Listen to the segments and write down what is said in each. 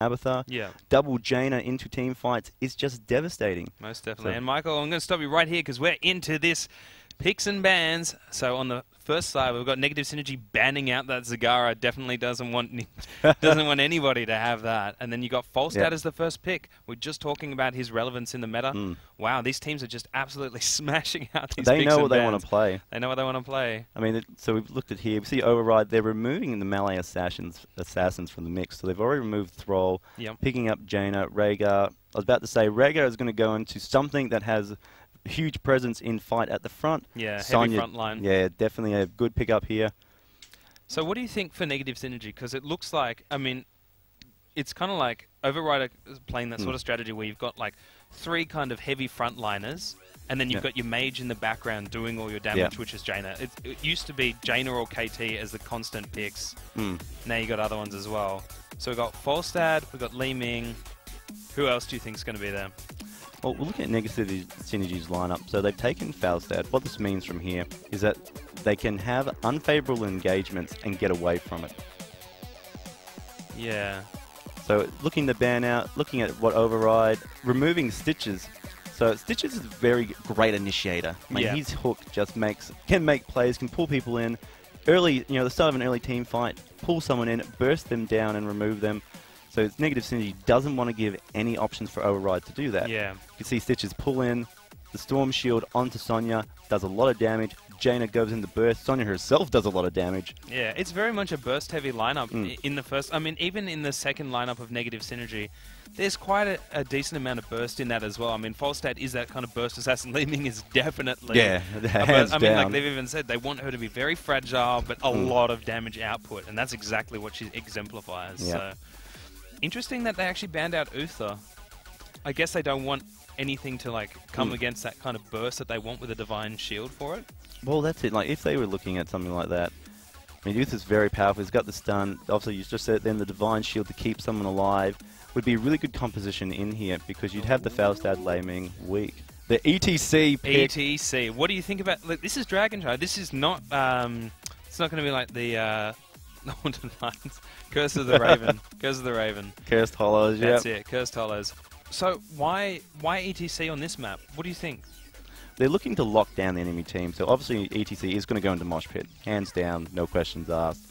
Abathar. Yeah. Double Jaina into team fights is just devastating. Most definitely. So, And Michael, I'm going to stop you right here because we're into this picks and bans. So on the first side, we've got Negative Synergy banning out that Zagara. Definitely doesn't want anybody to have that. And then you got Falstad as the first pick. We're just talking about his relevance in the meta. Wow, these teams are just absolutely smashing out these they picks know and what they bans. want to play. They know what they want to play. I mean, so we've looked at here. We see Override. They're removing the melee assassins from the mix. So they've already removed Thrall, picking up Jaina, Rhaegar. I was about to say Rhaegar is going to go into something that has huge presence in fight at the front. Yeah, Sonya, heavy front line. Yeah, definitely a good pickup here. So what do you think for Negative Synergy? Because it looks like, I mean, it's kind of like Override playing that sort of strategy where you've got like 3 kind of heavy frontliners, and then you've got your mage in the background doing all your damage, which is Jaina. It used to be Jaina or KT as the constant picks. Now you got other ones as well. So we've got Falstad, we've got Li Ming. Who else do you think is going to be there? Well, we're looking at Negative Synergy's lineup. So they've taken Falstad. What this means from here is that they can have unfavorable engagements and get away from it. Yeah. So looking to ban out, looking at what Override, removing Stitches. So Stitches is a very great initiator. I mean, his hook just can make plays, can pull people in. Early, the start of an early team fight, pull someone in, burst them down and remove them. So Negative Synergy doesn't want to give any options for Override to do that. Yeah. You can see Stitches pull in, the Storm Shield onto Sonya, does a lot of damage. Jaina goes into burst. Sonya herself does a lot of damage. Yeah, it's very much a burst-heavy lineup in the first... I mean, even in the second lineup of Negative Synergy, there's quite a decent amount of burst in that as well. I mean, Falstad is that kind of burst assassin. Li Ming is definitely... Yeah, hands I mean, down. like they've even said, they want her to be very fragile, but a lot of damage output, and that's exactly what she exemplifies. Yeah. So, interesting that they actually banned out Uther. I guess they don't want anything to like come against that kind of burst that they want with a Divine Shield for it. Well, that's it. Like, if they were looking at something like that, I mean, Uther's very powerful. He's got the stun. Obviously, you just said then the Divine Shield to keep someone alive would be a really good composition in here because you'd have the Falstad Li Ming weak. The ETC pick. ETC. What do you think about... Look, this is Dragon Child. This is not... it's not going to be like the Haunted Mines. Curse of the Raven. Curse of the Raven. Cursed Hollows, That's it. Cursed Hollows. So why ETC on this map? What do you think? They're looking to lock down the enemy team. So obviously ETC is going to go into Mosh Pit. Hands down, no questions asked.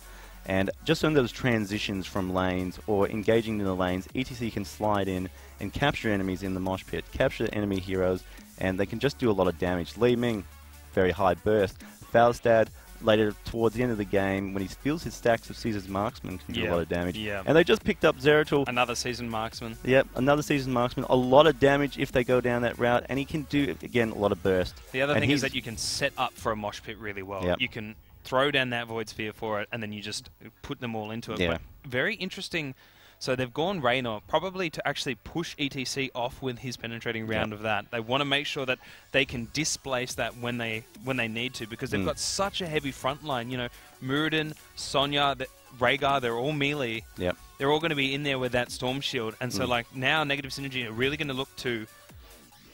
And just on those transitions from lanes or engaging in the lanes, ETC can slide in and capture enemies in the Mosh Pit, capture enemy heroes, and they can just do a lot of damage. Li Ming, very high burst. Falstad, later towards the end of the game, when he steals his stacks of Caesar's Marksman, can do a lot of damage. Yeah. And they just picked up Zeratul. Another seasoned marksman. Yep, another seasoned marksman. A lot of damage if they go down that route, and he can do, again, a lot of burst. The other thing is that you can set up for a Mosh Pit really well. Yep. You can throw down that Void Sphere for it, and then you just put them all into it. Yeah. But very interesting. So they've gone Raynor probably to actually push ETC off with his penetrating round of that. They want to make sure that they can displace that when they need to, because they've got such a heavy front line. You know, Muradin, Sonya, Rhaegar, they're all melee. Yep. They're all going to be in there with that Storm Shield. And so like now Negative Synergy are really going to look to,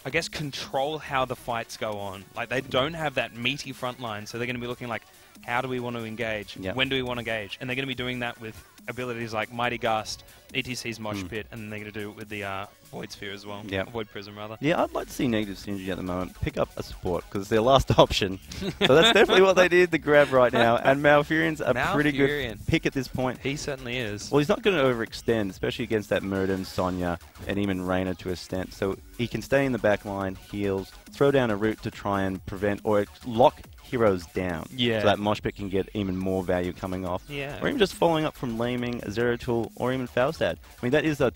I guess, control how the fights go on. Like, they don't have that meaty front line, so they're going to be looking like, how do we want to engage? Yep. When do we want to engage? And they're going to be doing that with abilities like Mighty Gust, ETC's Mosh Pit, and then they're going to do it with the Void Sphere as well. Yep. Void Prism, rather. Yeah, I'd like to see Negative Synergy at the moment pick up a support because it's their last option. So that's definitely what they did to grab right now. And Malfurion's a pretty good pick at this point. He certainly is. Well, he's not going to overextend, especially against that Muradin, Sonya, and even Reyna to a extent. So he can stay in the back line, heals, throw down a route to try and prevent or lock heroes down. Yeah. So that Mosh Pit can get even more value coming off. Yeah. Or even just following up from Li Ming, Zeratul, or even Falstad. I mean, that is a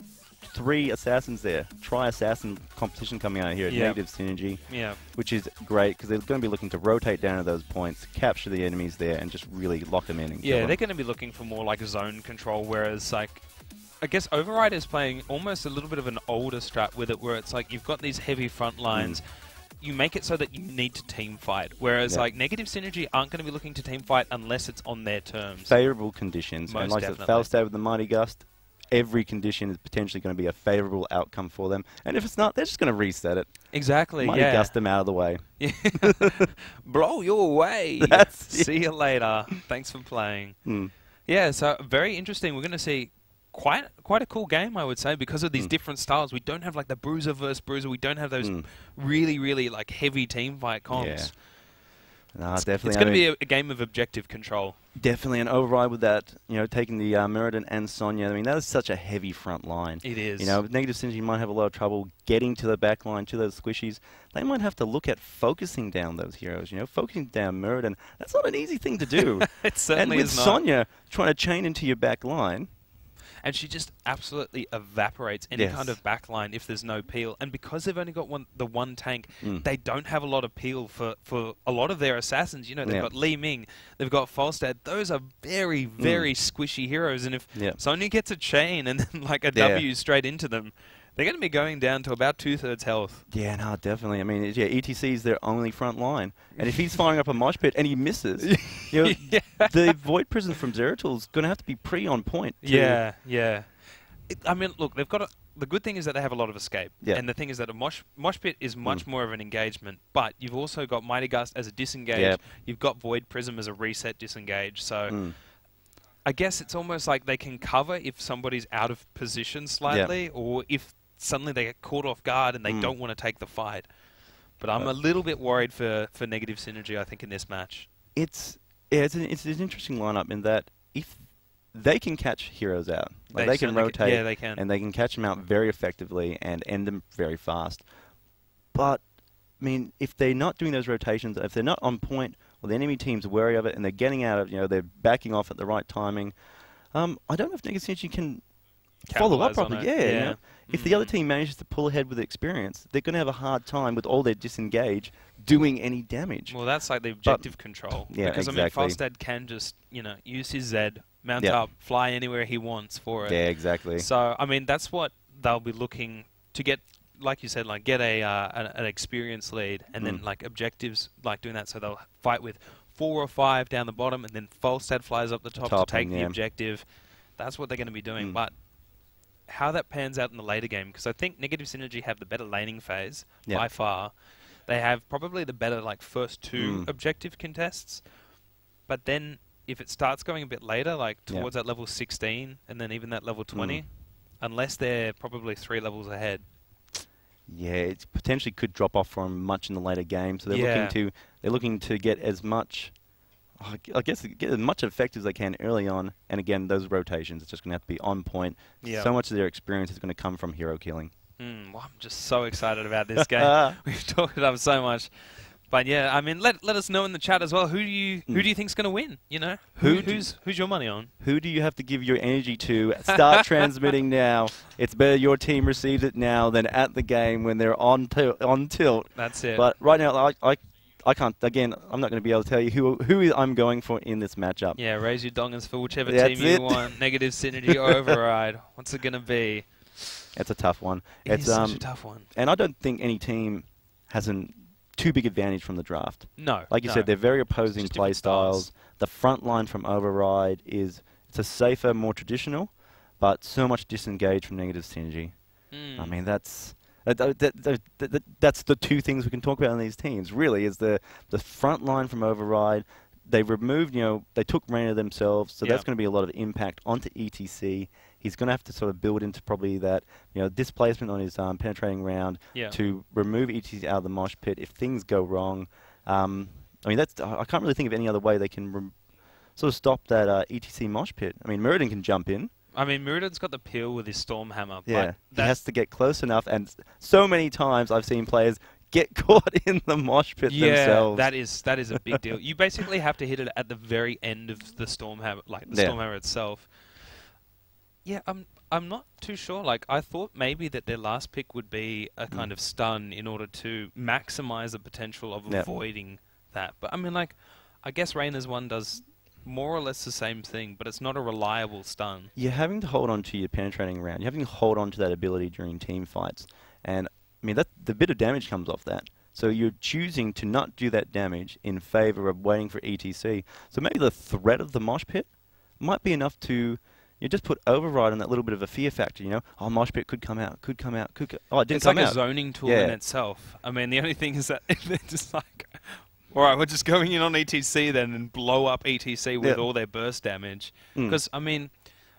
3 assassins there. Tri-assassin competition coming out here at Negative Synergy. Yeah. Which is great because they're going to be looking to rotate down to those points, capture the enemies there, and just really lock them in. And Yeah, they're going to be looking for more like zone control, whereas like, I guess Override is playing almost a little bit of an older strat with it, where it's like you've got these heavy front lines. You make it so that you need to team fight, whereas like Negative Synergy aren't going to be looking to team fight unless it's on their terms. Favourable conditions. Most and like definitely. Falstad with the Mighty Gust, every condition is potentially going to be a favourable outcome for them. And if it's not, they're just going to reset it. Exactly, Mighty Gust them out of the way. Yeah. Blow your way. That's See you later. Thanks for playing. Yeah, so very interesting. We're going to see quite a cool game, I would say, because of these different styles. We don't have like the bruiser versus bruiser. We don't have those really like heavy team fight comps. Yeah. No, definitely. It's going to be a game of objective control. Definitely an override with that, taking the Muradin and Sonya. I mean, that is such a heavy front line. It is. With Negative Synergy might have a lot of trouble getting to the back line, to those squishies. They might have to look at focusing down those heroes, focusing down Muradin. That's not an easy thing to do. It certainly is not. And with Sonya trying to chain into your back line. And she just absolutely evaporates any kind of backline if there's no peel. And because they've only got the one tank, they don't have a lot of peel for a lot of their assassins. They've got Li Ming, they've got Falstad. Those are very, very squishy heroes. And if Sonya gets a chain and then like a W straight into them, they're going to be going down to about 2/3 health. Yeah, no, definitely. I mean, ETC is their only front line. And if he's firing up a mosh pit and he misses, the Void Prison from Zeratul is going to have to be pretty on point. Yeah. I mean, look, they've got the good thing is that they have a lot of escape. And the thing is that a mosh pit is much more of an engagement. But you've also got Mighty Gust as a disengage. You've got Void Prism as a reset disengage. So I guess it's almost like they can cover if somebody's out of position slightly or if suddenly they get caught off guard and they don't want to take the fight. But I'm a little bit worried for Negative Synergy, I think, in this match. It's an interesting lineup in that if they can catch heroes out, like they can rotate, they can. And they can catch them out very effectively and end them very fast. But I mean, if they're not doing those rotations, if they're not on point, or the enemy team's wary of it, and they're getting out of, they're backing off at the right timing. I don't know if Negative Synergy can follow up properly. If the other team manages to pull ahead with experience, they're going to have a hard time with all their disengage doing any damage. Well, that's like the objective control. Because, exactly. I mean, Falstad can just, use his Z, mount up, fly anywhere he wants for it. Yeah, exactly. So, I mean, that's what they'll be looking to get, like you said, like get an experience lead and then like objectives like doing that. So they'll fight with 4 or 5 down the bottom and then Falstad flies up the top to take the objective. That's what they're going to be doing. But how that pans out in the later game, because I think Negative Synergy have the better laning phase by far. They have probably the better like first 2 objective contests. But then if it starts going a bit later, like towards that level 16 and then even that level 20, unless they're probably 3 levels ahead. Yeah, it potentially could drop off from much in the later game. So they're looking to get as much, I guess, get as much effect as they can early on. And again, those rotations, it's just going to have to be on point. So much of their experience is going to come from hero killing. Well, I'm just so excited about this game. We've talked it up so much. But yeah, I mean, let us know in the chat as well. Who do you think's going to win? Who's your money on? Who do you have to give your energy to? Start transmitting now. It's better your team receives it now than at the game when they're on tilt. That's it. But right now, I can't. Again, I'm not going to be able to tell you who I'm going for in this matchup. Yeah, raise your dongers for whichever team you want. Negative Synergy or Override. What's it going to be? It's a tough one. It's such a tough one. And I don't think any team has a too big advantage from the draft. No. Like you said, they're very opposing play styles. The front line from Override it's a safer, more traditional, but so much disengage from Negative Synergy. I mean, that's the 2 things we can talk about in these teams, really, is the front line from Override. They removed, they took Reina themselves, so that's going to be a lot of impact onto ETC. He's going to have to sort of build into probably that, displacement on his penetrating round to remove ETC out of the mosh pit if things go wrong. I mean, I can't really think of any other way they can sort of stop that ETC mosh pit. I mean, Muradin can jump in. I mean, Muradin's got the peel with his Stormhammer. Yeah, he has to get close enough, and so many times I've seen players get caught in the mosh pit themselves. Yeah, that is a big deal. You basically have to hit it at the very end of the Stormhammer, like the Stormhammer itself. Yeah, I'm not too sure. Like, I thought maybe that their last pick would be a kind of stun in order to maximize the potential of avoiding that. But I mean, like, I guess Reina's one does more or less the same thing, but it's not a reliable stun. You're having to hold on to your penetrating round. You're having to hold on to that ability during team fights. And, I mean, the bit of damage comes off that. So you're choosing to not do that damage in favor of waiting for ETC. So maybe the threat of the mosh pit might be enough to... You just put Override on that little bit of a fear factor, Oh, mosh pit could come out, could come out, could come... Oh, it didn't come out. It's like a zoning tool in itself. I mean, the only thing is that they're just like, all right, we're just going in on ETC then and blow up ETC with all their burst damage. Because, I mean,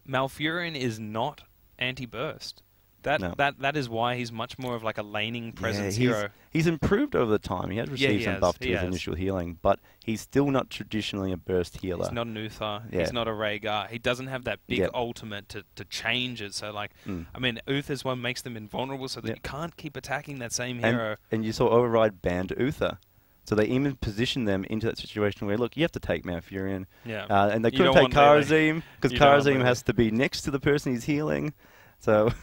Malfurion is not anti-burst. No. That is why he's much more of like a laning presence he's, hero. He's improved over the time. He has received some buff to he his has. initial healing, but he's still not traditionally a burst healer. He's not an Uther. Yeah. He's not a Rhaegar. He doesn't have that big Yep. ultimate to change it. So, like, I mean, Uther's one makes them invulnerable so that you can't keep attacking that same hero. And you saw Override banned Uther. So they even positioned them into that situation where, look, you have to take Malfurion. Yeah. And they You couldn't don't take want Lily. Kharazim because You don't want Kharazim Lily. has to be next to the person he's healing. So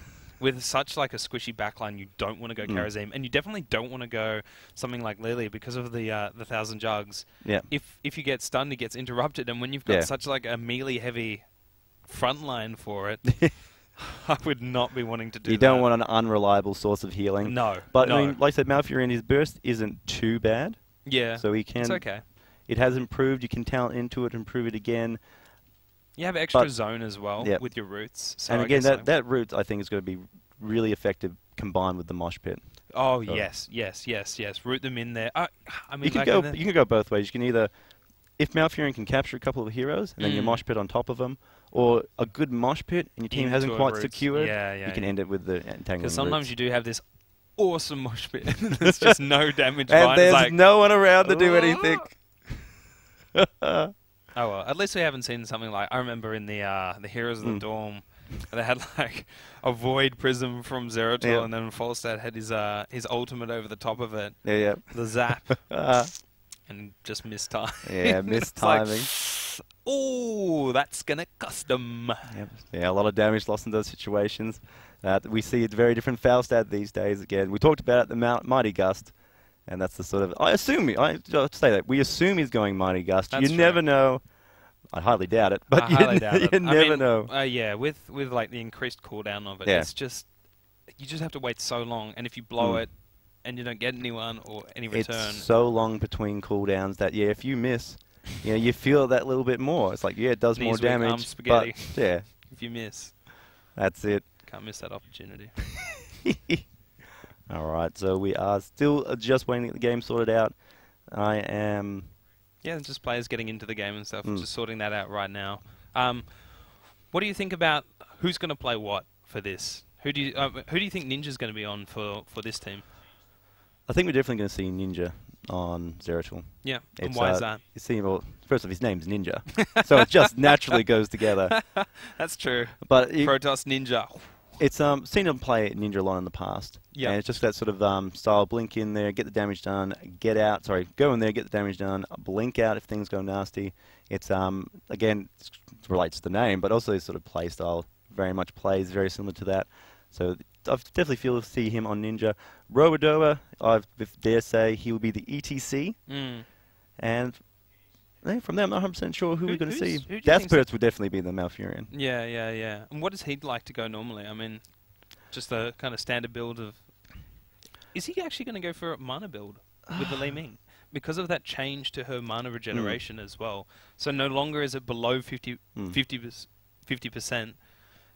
With such like a squishy backline, you don't want to go Kharazim, and you definitely don't want to go something like Lily because of the 1,000 jugs. yeah, If you get stunned, it gets interrupted, and when you've got Yeah. such like a melee heavy front line for it, I would not be wanting to do you that. don't want an unreliable source of healing. No, But no. I mean, like I said, Malfurion, his burst isn't too bad. Yeah, So he can. it's okay. It has improved. You can talent into it, improve it again. You have extra But- zone as well Yep. with your roots. So And I again, guess, like- that route I think is going to be really effective combined with the mosh pit. Oh, So- yes. Root them in there. I mean, You can like, go. and then- You can go both ways. You can either, if Malfurion can capture a couple of heroes and then your Mm. mosh pit on top of them, or a good mosh pit and your team hasn't into a quite roots. secured, Yeah, you can end it with the entanglement. Because sometimes you do have this awesome mosh pit, and there's just no damage. and behind. It's there's like, no one around to do "Ah." anything. Oh well, at least we haven't seen something like I remember in the Heroes of the Dorm, they had like a void prism from Zeratul, Yeah. and then Falstad had his ultimate over the top of it, Yeah, the zap, yeah. and just missed time. Yeah, missed timing. Oh, that's gonna cost them. Yep. Yeah, a lot of damage lost in those situations. We see it very different Falstad these days. Again, we talked about it, the Mighty Gust, and that's the sort of. I say that we assume he's going Mighty Gust. That's You never right. know. I highly doubt it, but I you, highly doubt it. you I never mean, know. Yeah, with like the increased cooldown of it, Yeah. it's just you just have to wait so long, and if you blow Mm. it and you don't get anyone or any return, It's so long between cooldowns that if you miss, you feel that little bit more. It's like it does more Knees weak, arms damage, spaghetti. but yeah, if you miss, that's it. can't miss that opportunity. All right, so we are still just waiting to get the game sorted out. I am. Yeah, just players getting into the game and stuff. Mm. Just sorting that out right now. What do you think about who's going to play what for this? Who do you think Ninja's going to be on for this team? I think we're definitely going to see Ninja on Zeratul. Yeah, and It's, why is that? You see, well, first off, his name's Ninja, so it just naturally goes together. That's true. But Protoss Ninja. it's seen him play Ninja a lot in the past. Yeah. And it's just that sort of style: blink in there, get the damage done, get out. Sorry, go in there, get the damage done, blink out if things go nasty. It's again it relates to the name, but also his sort of play style very much plays very similar to that. So I definitely feel to see him on Ninja. Robodoa, I dare say he will be the ETC, Mm. and from there I'm not 100% sure who we're going to see. who do you think's Daspers would definitely be the Malfurion. Yeah. And what does he like to go normally? I mean, just the kind of standard build of. Is he actually going to go for a mana build with the Li Ming? Because of that change to her mana regeneration as well. So no longer is it below 50%.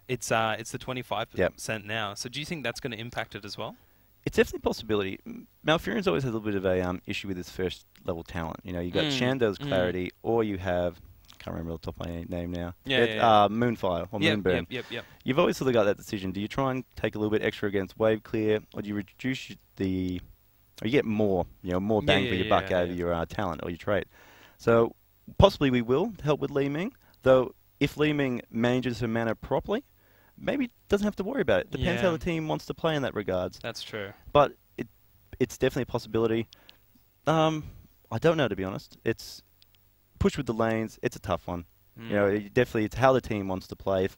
It's the 25% now. So do you think that's going to impact it as well? It's definitely a possibility. Malfurion's always had a little bit of a issue with his first level talent. You got Shando's Clarity, or you have, can't remember off the top of my name now. Moonfire or Moonburn. Yep. You've always sort of got that decision. Do you try and take a little bit extra against Wave Clear, or do you reduce or you get more, more bang for your buck out of your talent or your trait? So possibly we will help with Li Ming, though if Li Ming manages her mana properly, maybe doesn't have to worry about it. Depends how the team wants to play in that regards. That's true. But it's definitely a possibility. I don't know, to be honest. It's push with the lanes. It's a tough one. It's how the team wants to play.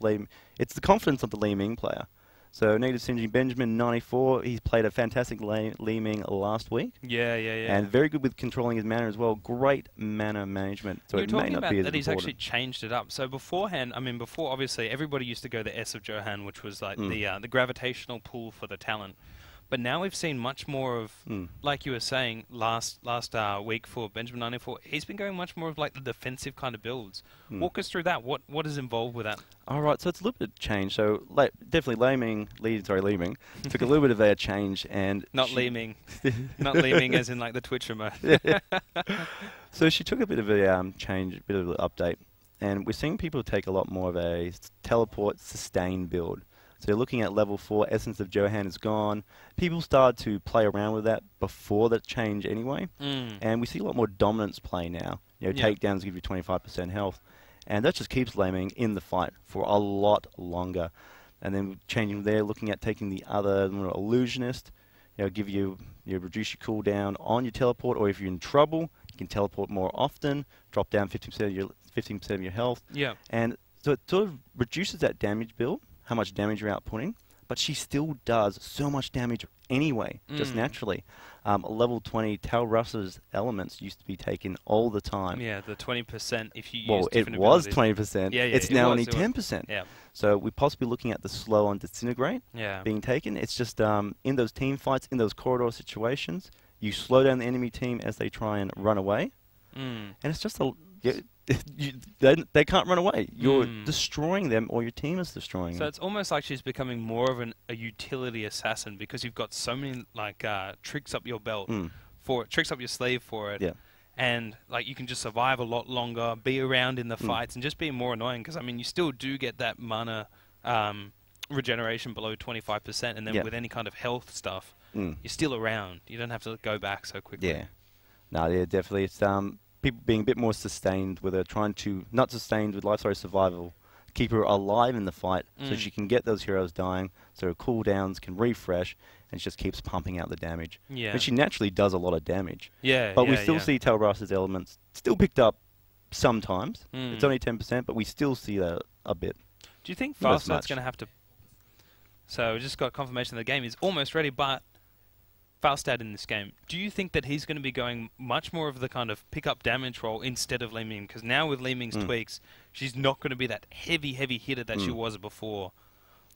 It's the confidence of the Li Ming player. So Negative Synergy Benjamin 94. He's played a fantastic Li Ming last week. Yeah. And very good with controlling his mana as well. Great mana management. So You're it may talking not about be as that he's important. actually changed it up. So beforehand, before obviously everybody used to go the S of Johan, which was like the gravitational pull for the talent. But now we've seen much more of, like you were saying last week for Benjamin 94. He's been going much more of like the defensive kind of builds. Walk us through that. What is involved with that? All right, so it's a little bit of change. So definitely Li Ming took a little bit of a change and Not Li Ming, not Li Ming as in like the Twitch remote. So she took a bit of a change, a bit of an update, and we're seeing people take a lot more of a teleport sustain build. So you're looking at level 4, Essence of Johan is gone. People started to play around with that before that change anyway. And we see a lot more dominance play now. You know, takedowns give you 25% health. And that just keeps Lei Ming in the fight for a lot longer. And then changing there, looking at taking the other Illusionist. You know, give you reduce your cooldown on your teleport, or if you're in trouble, you can teleport more often, drop down 15% of your health. Yeah. And so it sort of reduces that damage build, how much damage you're outputting, but she still does so much damage anyway, just naturally. Level 20, Tal Russ's elements used to be taken all the time. Yeah, the 20% if you use Well, different it was abilities. 20%. Yeah, It's it now was, only it was. 10%. Yeah. So we're possibly looking at the slow on Disintegrate being taken. It's just in those team fights, in those corridor situations, you slow down the enemy team as they try and run away. And it's just they can't run away. You're destroying them, or your team is destroying them. So it's almost like she's becoming more of a utility assassin, because you've got so many like tricks up your belt for it, tricks up your sleeve for it. Yeah. And like you can just survive a lot longer, be around in the fights, and just be more annoying. Because I mean, you still do get that mana regeneration below 25%, and then with any kind of health stuff, you're still around. You don't have to go back so quickly. Yeah. No, yeah, definitely. It's people being a bit more sustained, where they're trying to, not sustained with life, sorry, survival, keep her alive in the fight so she can get those heroes dying, so her cooldowns can refresh, and she just keeps pumping out the damage. Yeah. And she naturally does a lot of damage. Yeah. But we still see Tal Russ's elements still picked up sometimes. It's only 10%, but we still see that a bit. Do you think Not as Falstad's much. going to have to... So we just got confirmation the game is almost ready, but Falstad in this game, do you think that he's going to be going much more of the kind of pick-up damage role instead of Lei Ming? Because now with Lei Ming's tweaks, she's not going to be that heavy hitter that she was before.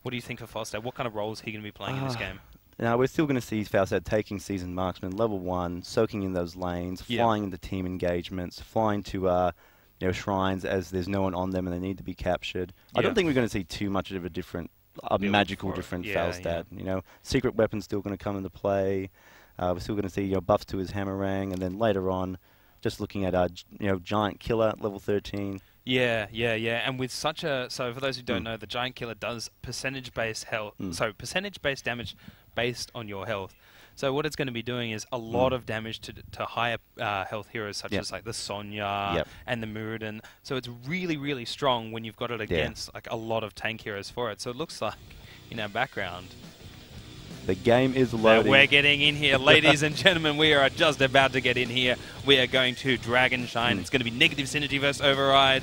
What do you think for Falstad? What kind of role is he going to be playing in this game? Now, we're still going to see Falstad taking Seasoned Marksman, level 1, soaking in those lanes, flying into team engagements, flying to shrines as there's no one on them and they need to be captured. I don't think we're going to see too much of a different... magical different Falstad. You know, secret weapons still going to come into play. We're still going to see buffs to his Hammerang, and then later on, just looking at Giant Killer at level 13. Yeah. And with such a so for those who don't know, the Giant Killer does percentage-based health. So percentage-based damage based on your health. So what it's going to be doing is a lot of damage to higher health heroes such as like the Sonya and the Muradin. So it's really, really strong when you've got it against like a lot of tank heroes for it. So it looks like in our background. The game is loading. We're getting in here, ladies and gentlemen. We are just about to get in here. We are going to Dragon Shine. It's going to be Negative Synergy versus Override.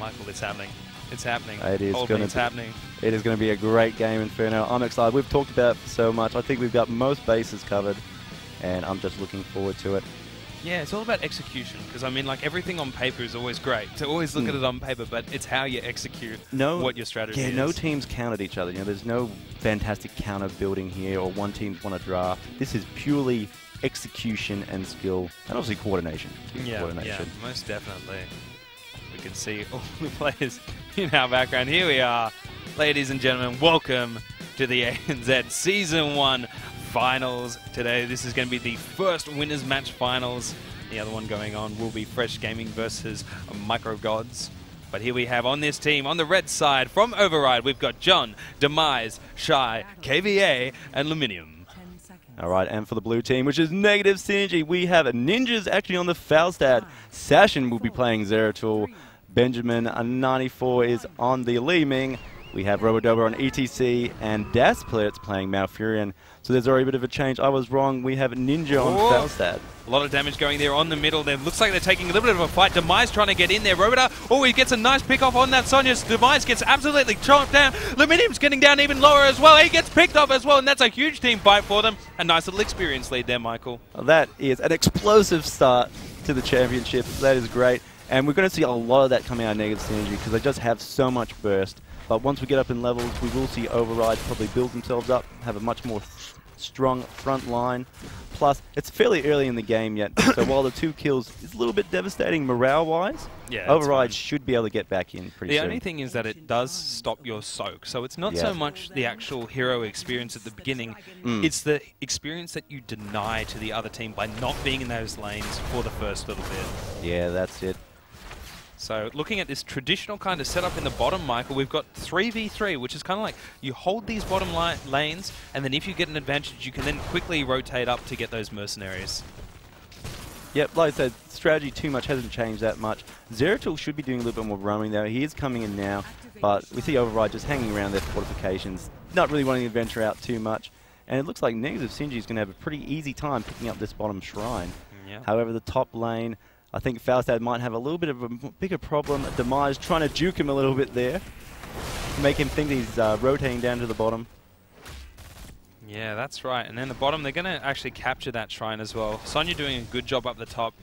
Michael, it's happening. It's happening. It is going to be happening. It is going to be a great game, Inferno. I'm excited. We've talked about it so much. I think we've got most bases covered, and I'm just looking forward to it. Yeah, it's all about execution, because I mean, like, everything on paper is always great. To always look at it on paper, but it's how you execute what your strategy is. Yeah, no teams countered each other. You know, there's no fantastic counter building here, or one team's won a draft. This is purely execution and skill, and obviously coordination. Yeah, most definitely. We can see all the players in our background. Here we are, ladies and gentlemen. Welcome to the ANZ Season 1 Finals. Today, this is going to be the first Winners Match Finals. The other one going on will be Fresh Gaming versus Micro Gods. But here we have on this team, on the red side, from Override, we've got John, Demise, Shy, KVA, and Luminium. All right, and for the blue team, which is Negative Synergy, we have Ninjas actually on the Falstad. Sashin will be playing Zeratul. Benjamin 94 is on the Lei Ming. We have Robodobo on ETC, and Dasplitz playing Malfurion. So there's already a bit of a change. I was wrong. We have Ninja on Falstad. A lot of damage going there on the middle. There looks like they're taking a little bit of a fight. Demise trying to get in there. Roboda, he gets a nice pick off on that Sonya. Demise gets absolutely chopped down. Luminium's getting down even lower as well. He gets picked off as well, and that's a huge team fight for them. A nice little experience lead there, Michael. That is an explosive start to the championship. That is great. And we're going to see a lot of that coming out of Negative Synergy because they just have so much burst. But once we get up in levels, we will see Override probably build themselves up, have a much more strong front line. Plus, it's fairly early in the game yet, so while the 2 kills is a little bit devastating morale-wise, Override should be able to get back in pretty soon. The only thing is that it does stop your soak, so it's not so much the actual hero experience at the beginning, it's the experience that you deny to the other team by not being in those lanes for the first little bit. Yeah, that's it. So looking at this traditional kind of setup in the bottom, Michael, we've got 3v3, which is kind of like you hold these bottom lanes, and then if you get an advantage, you can then quickly rotate up to get those mercenaries. Yep, like I said, strategy too much hasn't changed that much. Zeratul should be doing a little bit more roaming though. He is coming in now, but we see Override just hanging around their fortifications, not really wanting to venture out too much. And it looks like Negative Synergy is going to have a pretty easy time picking up this bottom shrine. Yeah. However, the top lane, I think Falstad might have a little bit of a bigger problem. Demise trying to juke him a little bit there, make him think he's rotating down to the bottom. Yeah, that's right. And then the bottom, they're going to actually capture that shrine as well. Sonya doing a good job up the top,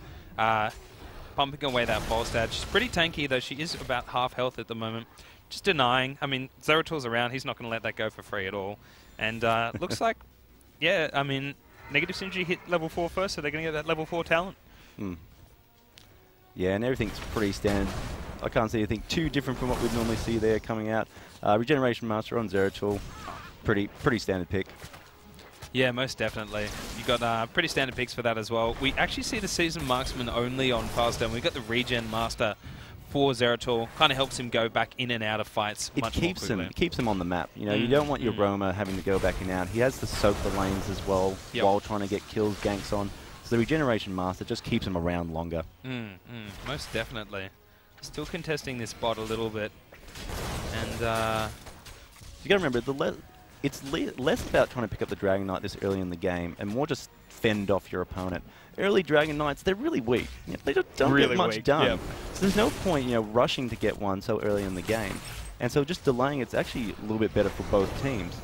pumping away that Falstad. She's pretty tanky, though. She is about half health at the moment. Just denying. I mean, Zeratul's around. He's not going to let that go for free at all. And looks like, yeah, I mean, Negative Synergy hit level 4 first, so they're going to get that level 4 talent. Yeah, and everything's pretty standard. I can't see anything too different from what we'd normally see there coming out. Regeneration Master on Zeratul, pretty standard pick. Yeah, most definitely. You got pretty standard picks for that as well. We actually see the Seasoned Marksman only on Falstad. We've got the Regen Master for Zeratul. Kind of helps him go back in and out of fights much more quickly. It keeps him on the map. You know, you don't want your roamer having to go back and out. He has to soak the lanes as well while trying to get kills, ganks on. So the Regeneration Master just keeps him around longer. Most definitely. Still contesting this bot a little bit. And you got to remember, it's less about trying to pick up the Dragon Knight this early in the game and more just fend off your opponent. Early Dragon Knights, they're really weak. You know, they don't really get much done. Yep. So there's no point, rushing to get one so early in the game. And so just delaying it's actually a little bit better for both teams.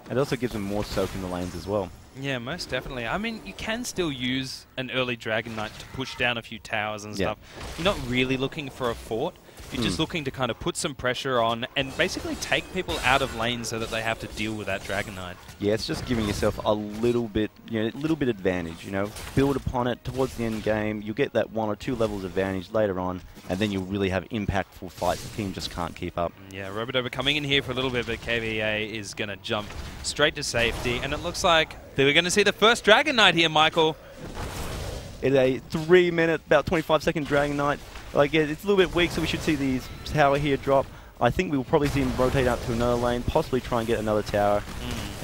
It also gives them more soak in the lanes as well. Yeah, most definitely. I mean, you can still use an early Dragon Knight to push down a few towers and stuff. You're not really looking for a fort. You're just looking to kind of put some pressure on and basically take people out of lane so that they have to deal with that Dragon Knight. Yeah, it's just giving yourself a little bit, advantage, Build upon it towards the end game. You'll get that 1 or 2 levels advantage later on, and then you'll really have impactful fights. The team just can't keep up. Yeah, Robodover coming in here for a little bit, but KVA is going to jump straight to safety, and it looks like we're going to see the first Dragon Knight here, Michael. It's a 3-minute, about 25-second Dragon Knight. Like, it's a little bit weak, so we should see these tower here drop. I think we will probably see him rotate out to another lane, possibly try and get another tower.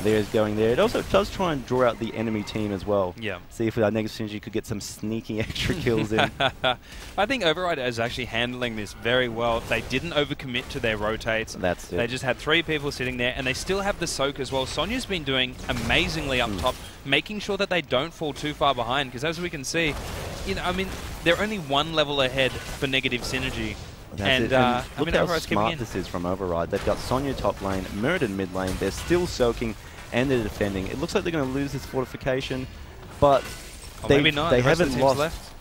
There is going there. It also does try and draw out the enemy team as well. Yeah. See if our Negative Synergy could get some sneaky extra kills in. I think Override is actually handling this very well. They didn't overcommit to their rotates. That's it. They just had 3 people sitting there, and they still have the soak as well. Sonya's been doing amazingly up top, making sure that they don't fall too far behind, because as we can see, I mean, they're only 1 level ahead for Negative Synergy. And look how smart this is from Override. They've got Sonya top lane, Muradin mid lane. They're still soaking and they're defending. It looks like they're going to lose this fortification, but maybe not. They haven't lost. Left.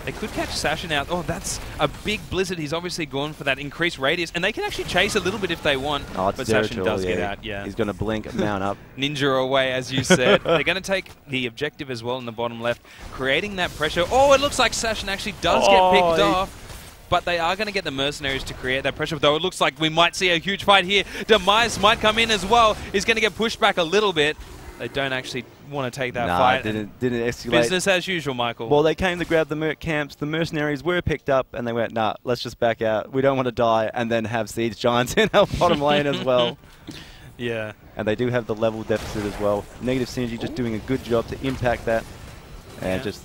They could catch Sashin out. Oh, that's a big Blizzard. He's obviously gone for that increased radius, and they can actually chase a little bit if they want. Oh, but Sashin does get out. Yeah, he's going to blink, mount up. Ninja away, as you said. They're going to take the objective as well in the bottom left, creating that pressure. Oh, it looks like Sashin actually does get picked off. But they are going to get the mercenaries to create that pressure, though it looks like we might see a huge fight here. Demise might come in as well. He's going to get pushed back a little bit. They don't actually want to take that fight. Didn't escalate. Business as usual, Michael. Well, they came to grab the merc camps. The mercenaries were picked up, and they went, nah, let's just back out. We don't want to die, and then have Siege Giants in our bottom lane as well. Yeah. And they do have the level deficit as well. Negative Synergy just doing a good job to impact that. And just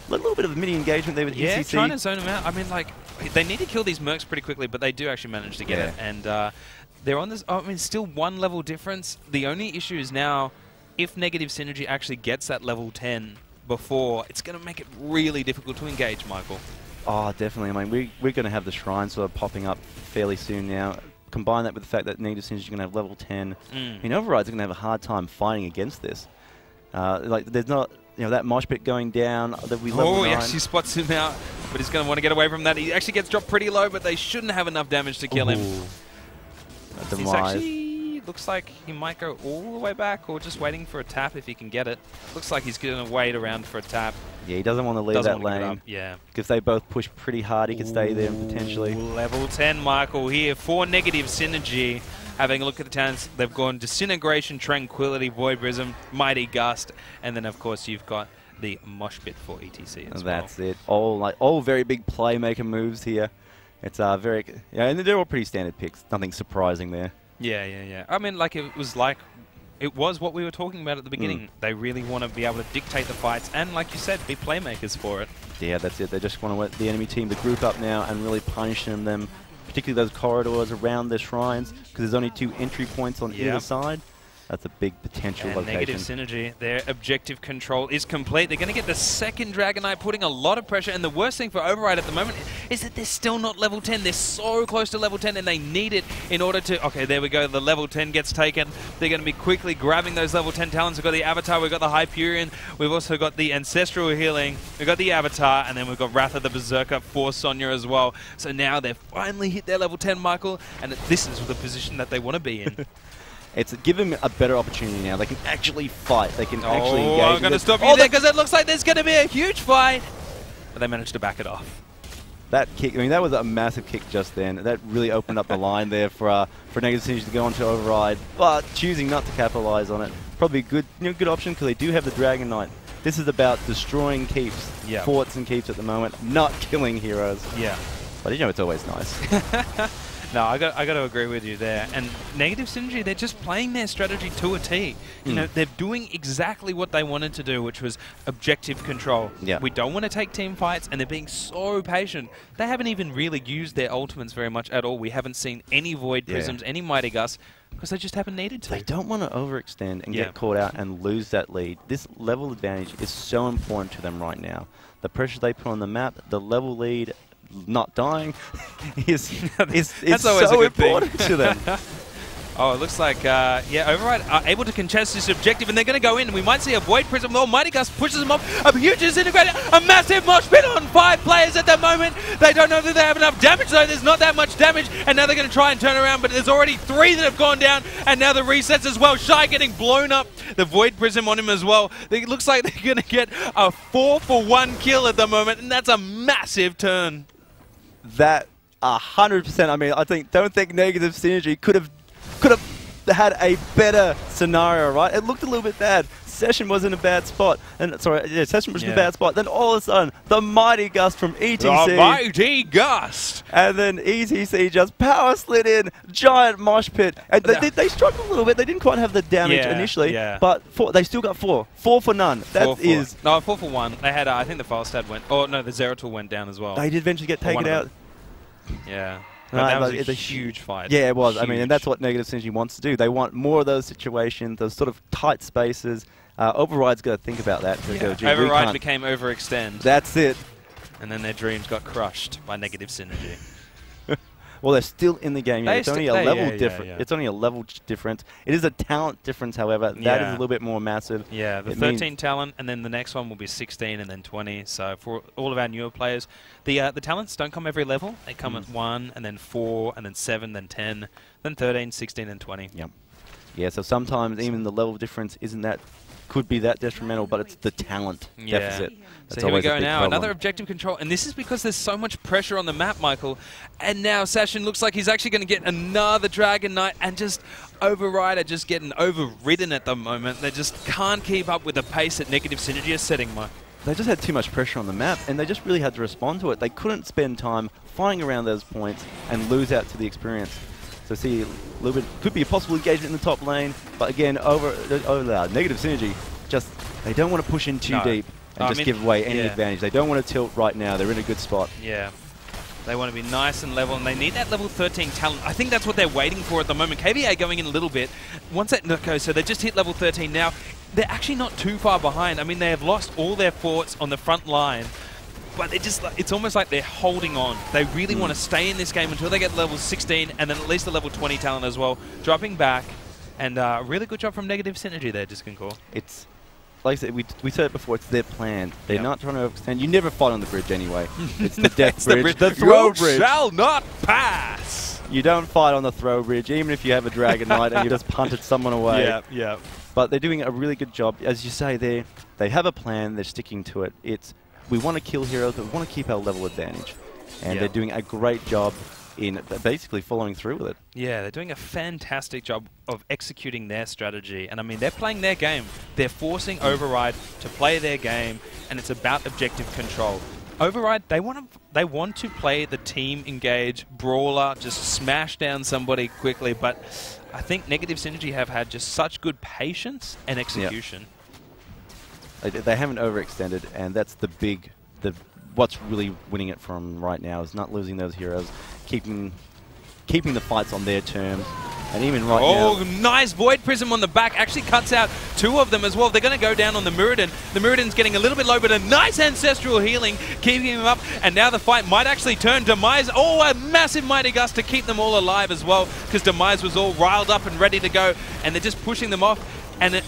a little bit of mini engagement there with ECC. Yeah, trying to zone them out. I mean, like, they need to kill these mercs pretty quickly, but they do actually manage to get it. And they're on this, I mean, still 1 level difference. The only issue is now, if Negative Synergy actually gets that level 10 before, it's going to make it really difficult to engage, Michael. Oh, definitely. I mean, we're going to have the shrine sort of popping up fairly soon now. Combine that with the fact that Negative Synergy is going to have level 10. I mean, Override's going to have a hard time fighting against this. Like, there's not... that mosh pit going down, that we level 9. He actually spots him out, but he's going to want to get away from that. He actually gets dropped pretty low, but they shouldn't have enough damage to kill him. He's actually, looks like he might go all the way back, or just waiting for a tap if he can get it. Looks like he's going to wait around for a tap. Yeah, he doesn't want to leave that lane. Yeah. Because they both push pretty hard, he could stay there potentially. Level 10, Michael, here for Negative Synergy. Having a look at the talents, they've gone Disintegration, Tranquility, Void Prism, Mighty Gust, and then of course you've got the Mosh Pit for ETC as well. That's it. All very big playmaker moves here. It's very, yeah, and they're all pretty standard picks. Nothing surprising there. Yeah. I mean, like it was what we were talking about at the beginning. They really want to be able to dictate the fights and, like you said, be playmakers for it. Yeah, that's it. They just want to let the enemy team to group up now and really punish them, particularly those corridors around their shrines, because there's only 2 entry points on either side. That's a big potential and location. Negative Synergy, their objective control is complete. They're going to get the second Dragon Knight, putting a lot of pressure. And the worst thing for Override at the moment is that they're still not level 10. They're so close to level 10, and they need it in order to... Okay, there we go. The level 10 gets taken. They're going to be quickly grabbing those level 10 talents. We've got the Avatar. We've got the Hyperion. We've also got the Ancestral Healing. We've got the Avatar. And then we've got Wrath of the Berserker for Sonya as well. So now they've finally hit their level 10, Michael. And this is the position that they want to be in. It's given them a better opportunity now. They can actually fight. They can actually engage. I'm going to stop you there because it looks like there's going to be a huge fight. But they managed to back it off. That kick, I mean, that was a massive kick just then. That really opened up the line there for Negative Synergy to go on to Override. But choosing not to capitalize on it, probably a good, good option because they do have the Dragon Knight. This is about destroying keeps, forts and keeps at the moment, not killing heroes. Yeah. But it's always nice. No, I got to agree with you there. And Negative Synergy, they're just playing their strategy to a T. You know, they're doing exactly what they wanted to do, which was objective control. Yeah. We don't want to take team fights, and they're being so patient. They haven't even really used their ultimates very much at all. We haven't seen any Void Prisms, any Mighty Gus, because they just haven't needed to. They don't want to overextend and get caught out and lose that lead. This level advantage is so important to them right now. The pressure they put on the map, the level lead, not dying is so important to them. Oh, it looks like, Override are able to contest this objective, and they're going to go in, and we might see a Void Prism. Oh, Mighty Gus pushes them off. A huge disintegrator, a massive mosh pit on 5 players at the moment. They don't know that they have enough damage, though. There's not that much damage, and now they're going to try and turn around, but there's already 3 that have gone down, and now the resets as well. Shy getting blown up. The Void Prism on him as well. It looks like they're going to get a 4-for-1 kill at the moment, and that's a massive turn. That 100%. I mean, don't think Negative Synergy could have had a better scenario, right? It looked a little bit bad. Session was in a bad spot, and Session was in a bad spot. Then all of a sudden, the Mighty Gust from ETC. The Mighty Gust, and then ETC just power slid in, giant mosh pit, and they struggled a little bit. They didn't quite have the damage initially, but they still got 4 for none. That is 4 for 1. They had I think the Falstad went. Oh no, the Zeratul went down as well. They did eventually get taken out. Yeah. But that was a huge fight. Yeah, it was. Huge. I mean, and that's what Negative Synergy wants to do. They want more of those situations, those sort of tight spaces. Override's got to think about that. Override became Overextend. That's it. And then their dreams got crushed by Negative Synergy. Well, they're still in the game. It's only a level difference. It's only a level difference. It is a talent difference, however. That is a little bit more massive. Yeah, the 13 talent, and then the next one will be 16 and then 20. So for all of our newer players, the talents don't come every level. They come at 1, and then 4, and then 7, then 10, then 13, 16, and 20. Yep. Yeah, so sometimes even the level difference could be that detrimental, but it's the talent deficit. So here we go now, another objective control, and this is because there's so much pressure on the map, Michael, and now Session looks like he's actually going to get another Dragon Knight, and just Override are just getting overridden at the moment. They just can't keep up with the pace that Negative Synergy is setting, Mike. They just had too much pressure on the map, and they just really had to respond to it. They couldn't spend time fighting around those points and lose out to the experience. So see, a little bit could be a possible engagement in the top lane, but again, Negative Synergy, they don't want to push in too deep and give away any advantage. They don't want to tilt right now. They're in a good spot. Yeah. They want to be nice and level, and they need that level 13 talent. I think that's what they're waiting for at the moment. KVA going in a little bit. Once that goes, so they just hit level 13 now. They're actually not too far behind. I mean, they have lost all their forts on the front line, but it's almost like they're holding on. They really want to stay in this game until they get level 16 and then at least a level 20 talent as well. Dropping back, and really good job from Negative Synergy there, Disconcore. It's, like I said, we said it before, it's their plan. They're not trying to overextend. You never fight on the bridge anyway. It's the death bridge, the throw bridge. You shall not pass! You don't fight on the throw bridge, even if you have a Dragon Knight and you just punted someone away. Yeah. But they're doing a really good job. As you say, they have a plan, they're sticking to it. We want to kill heroes, but we want to keep our level advantage. And they're doing a great job in basically following through with it. Yeah, they're doing a fantastic job of executing their strategy. And I mean, they're playing their game. They're forcing Override to play their game, and it's about objective control. Override, they want to play the team engage brawler, just smash down somebody quickly, but I think Negative Synergy have had just such good patience and execution. They haven't overextended, and that's what's really winning it from right now is not losing those heroes, keeping the fights on their terms. And even right now... Oh, nice Void Prism on the back. Actually cuts out 2 of them as well. They're going to go down on the Muradin. The Muradin's getting a little bit low, but a nice Ancestral Healing, keeping him up. And now the fight might actually turn. Demise, oh, a massive Mighty Gust to keep them all alive as well, because Demise was all riled up and ready to go. And they're just pushing them off. And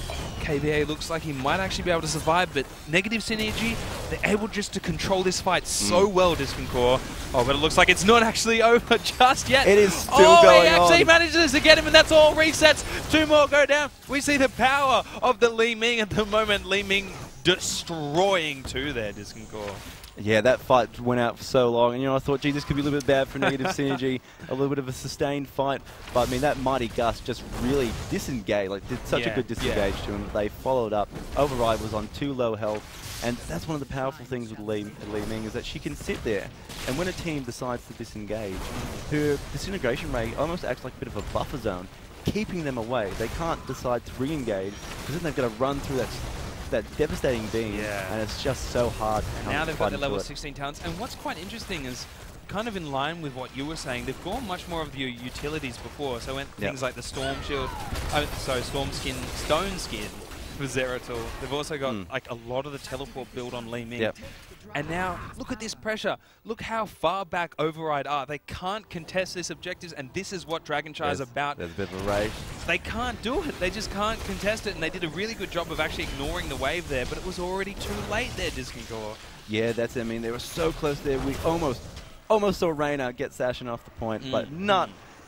KVA looks like he might actually be able to survive, but Negative Synergy, they're able just to control this fight so well, Disc Core. Oh, but it looks like it's not actually over just yet. It is still going on. He actually manages to get him, and that's all resets. 2 more go down. We see the power of the Li Ming at the moment. Li Ming destroying 2 there, Disc Core. Yeah, that fight went out for so long, and I thought, gee, this could be a little bit bad for Negative Synergy, a little bit of a sustained fight. But I mean, that Mighty Gust just really disengaged, did such a good disengage to him. They followed up. Override was on 2 low health, and that's one of the powerful things with Li Ming is that she can sit there, and when a team decides to disengage, her disintegration rate almost acts like a bit of a buffer zone, keeping them away. They can't decide to re-engage because then they've got to run through that devastating beam, and it's just so hard. And now they've got their level 16 talents, and what's quite interesting is kind of in line with what you were saying, they've gone much more of the utilities before, so when things like the Storm Shield, Storm Skin, Stone Skin for Zeratul, they've also got like a lot of the teleport build on Li Ming. And now, look at this pressure. Look how far back Override are. They can't contest this objectives, and this is what Dragonshire is about. There's a bit of a rage. They can't do it. They just can't contest it, and they did a really good job of actually ignoring the wave there, but it was already too late there, Disc Core. Yeah, that's it. I mean, they were so close there. We almost saw Reyna get Sashin off the point, but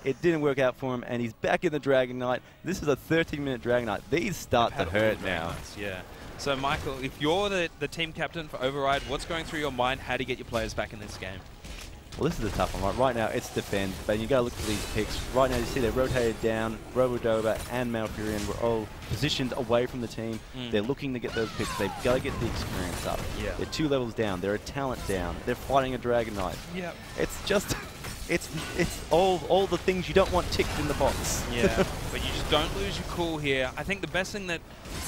it didn't work out for him, and he's back in the Dragon Knight. This is a 13-minute Dragon Knight. These start to hurt now. Yeah. So, Michael, if you're the team captain for Override, what's going through your mind? How do you get your players back in this game? Well, this is a tough one. Right now, it's defend, but you got to look at these picks. Right now, you see they're rotated down. Robodoba and Malfurion were all positioned away from the team. They're looking to get those picks. They've got to get the experience up. They're 2 levels down. They're a talent down. They're fighting a Dragon Knight. It's just... It's all the things you don't want ticked in the box. But you just don't lose your cool here. I think the best thing that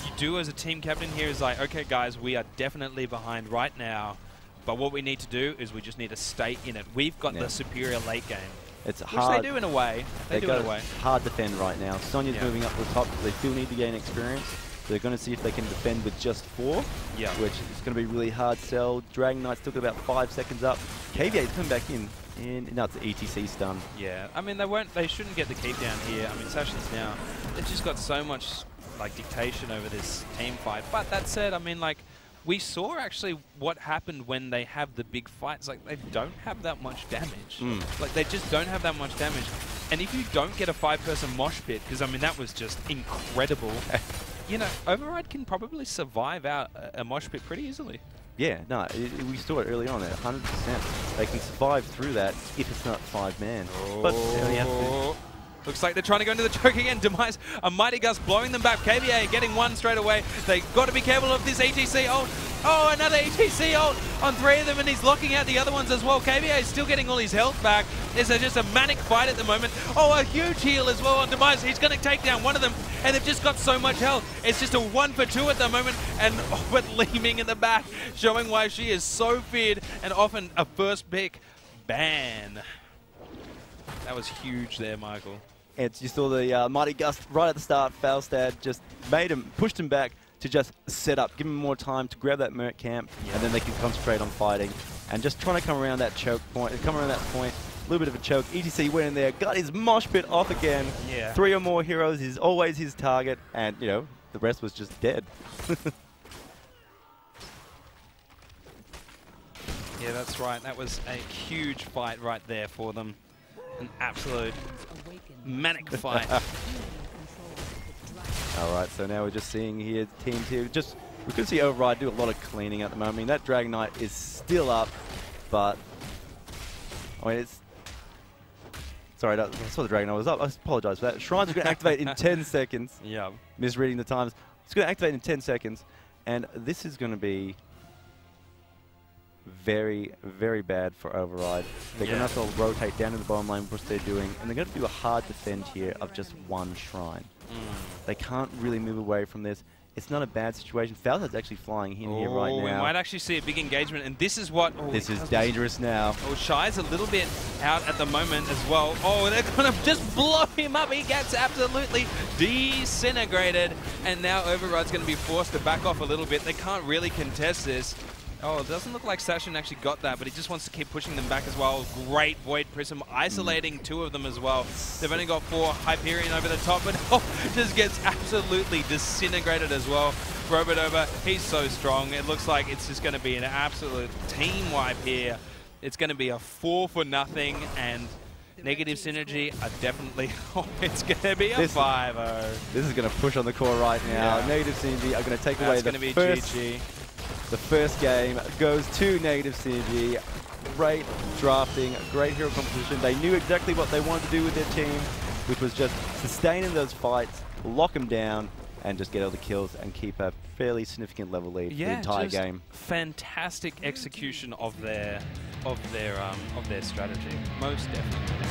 you do as a team captain here is like, okay, guys, we are definitely behind right now, but what we need to do is we just need to stay in it. We've got the superior late game. It's which hard. They do in a way. They do in a way. Hard defend right now. Sonya's moving up to the top because they still need to gain experience. They're going to see if they can defend with just 4, which is going to be really hard sell. Dragon Knight's still got about 5 seconds up. KVA's coming back in. And no, it's the ETC stun. Yeah, I mean they shouldn't get the keep down here. I mean Sashin's now, they've just got so much like dictation over this team fight. But that said, I mean like we saw actually what happened when they have the big fights. Like they don't have that much damage. Like they just don't have that much damage. And if you don't get a 5-person mosh pit, because I mean that was just incredible. You know, Override can probably survive out a mosh pit pretty easily. Yeah, no, we saw it early on there, 100%. They can survive through that if it's not 5-man. But they only have to. Looks like they're trying to go into the choke again. Demise, a Mighty Gust blowing them back. KVA getting 1 straight away. They got to be careful of this ETC ult. Oh, another ETC ult on 3 of them, and he's locking out the other ones as well. KVA is still getting all his health back. It's just a manic fight at the moment. Oh, a huge heal as well on Demise. He's going to take down one of them, and they've just got so much health. It's just a 1 for 2 at the moment, and with Li Ming in the back, showing why she is so feared and often a first pick ban. That was huge there, Michael. It's you saw the Mighty Gust right at the start. Falstad just pushed him back to just set up, give him more time to grab that Merc camp, and then they can concentrate on fighting. And just trying to come around that choke point, a little bit of a choke. ETC went in there, got his mosh pit off again. 3 or more heroes is always his target, and you know the rest was just dead. Yeah, that's right. That was a huge fight right there for them. An absolute manic fight. Alright, so now we're just seeing here teams here. We could see Override do a lot of cleaning at the moment. I mean, that Dragon Knight is still up, but I mean, it's... Sorry, I saw the Dragon Knight was up. I apologize for that. Shrine's going to activate in 10 seconds. Yeah. Misreading the times. It's going to activate in 10 seconds, and this is going to be... very, very bad for Override. They're going to have to rotate down to the bottom lane, which they're doing, and they're going to do a hard defend here of just one shrine. They can't really move away from this. It's not a bad situation. Falzad's actually flying in here right now. We might actually see a big engagement, and this is what... this is dangerous now. Shy's a little bit out at the moment as well. They're going to just blow him up. He gets absolutely disintegrated, and now Override's going to be forced to back off a little bit. They can't really contest this. It doesn't look like Sashin actually got that, but he just wants to keep pushing them back as well. Great Void Prism, isolating 2 of them as well. They've only got 4 Hyperion over the top, but just gets absolutely disintegrated as well. Robodova, he's so strong. It looks like it's just going to be an absolute team wipe here. It's going to be a 4-for-0, and Negative Synergy are definitely... it's going to be a 5-0. This is going to push on the core right now. Yeah. Negative Synergy are going to take away the first... GG. The first game goes to Negative Synergy. Great drafting, great hero composition. They knew exactly what they wanted to do with their team, which was just sustaining those fights, lock them down, and just get all the kills and keep a fairly significant level lead for the entire game. Fantastic execution of their strategy. Most definitely.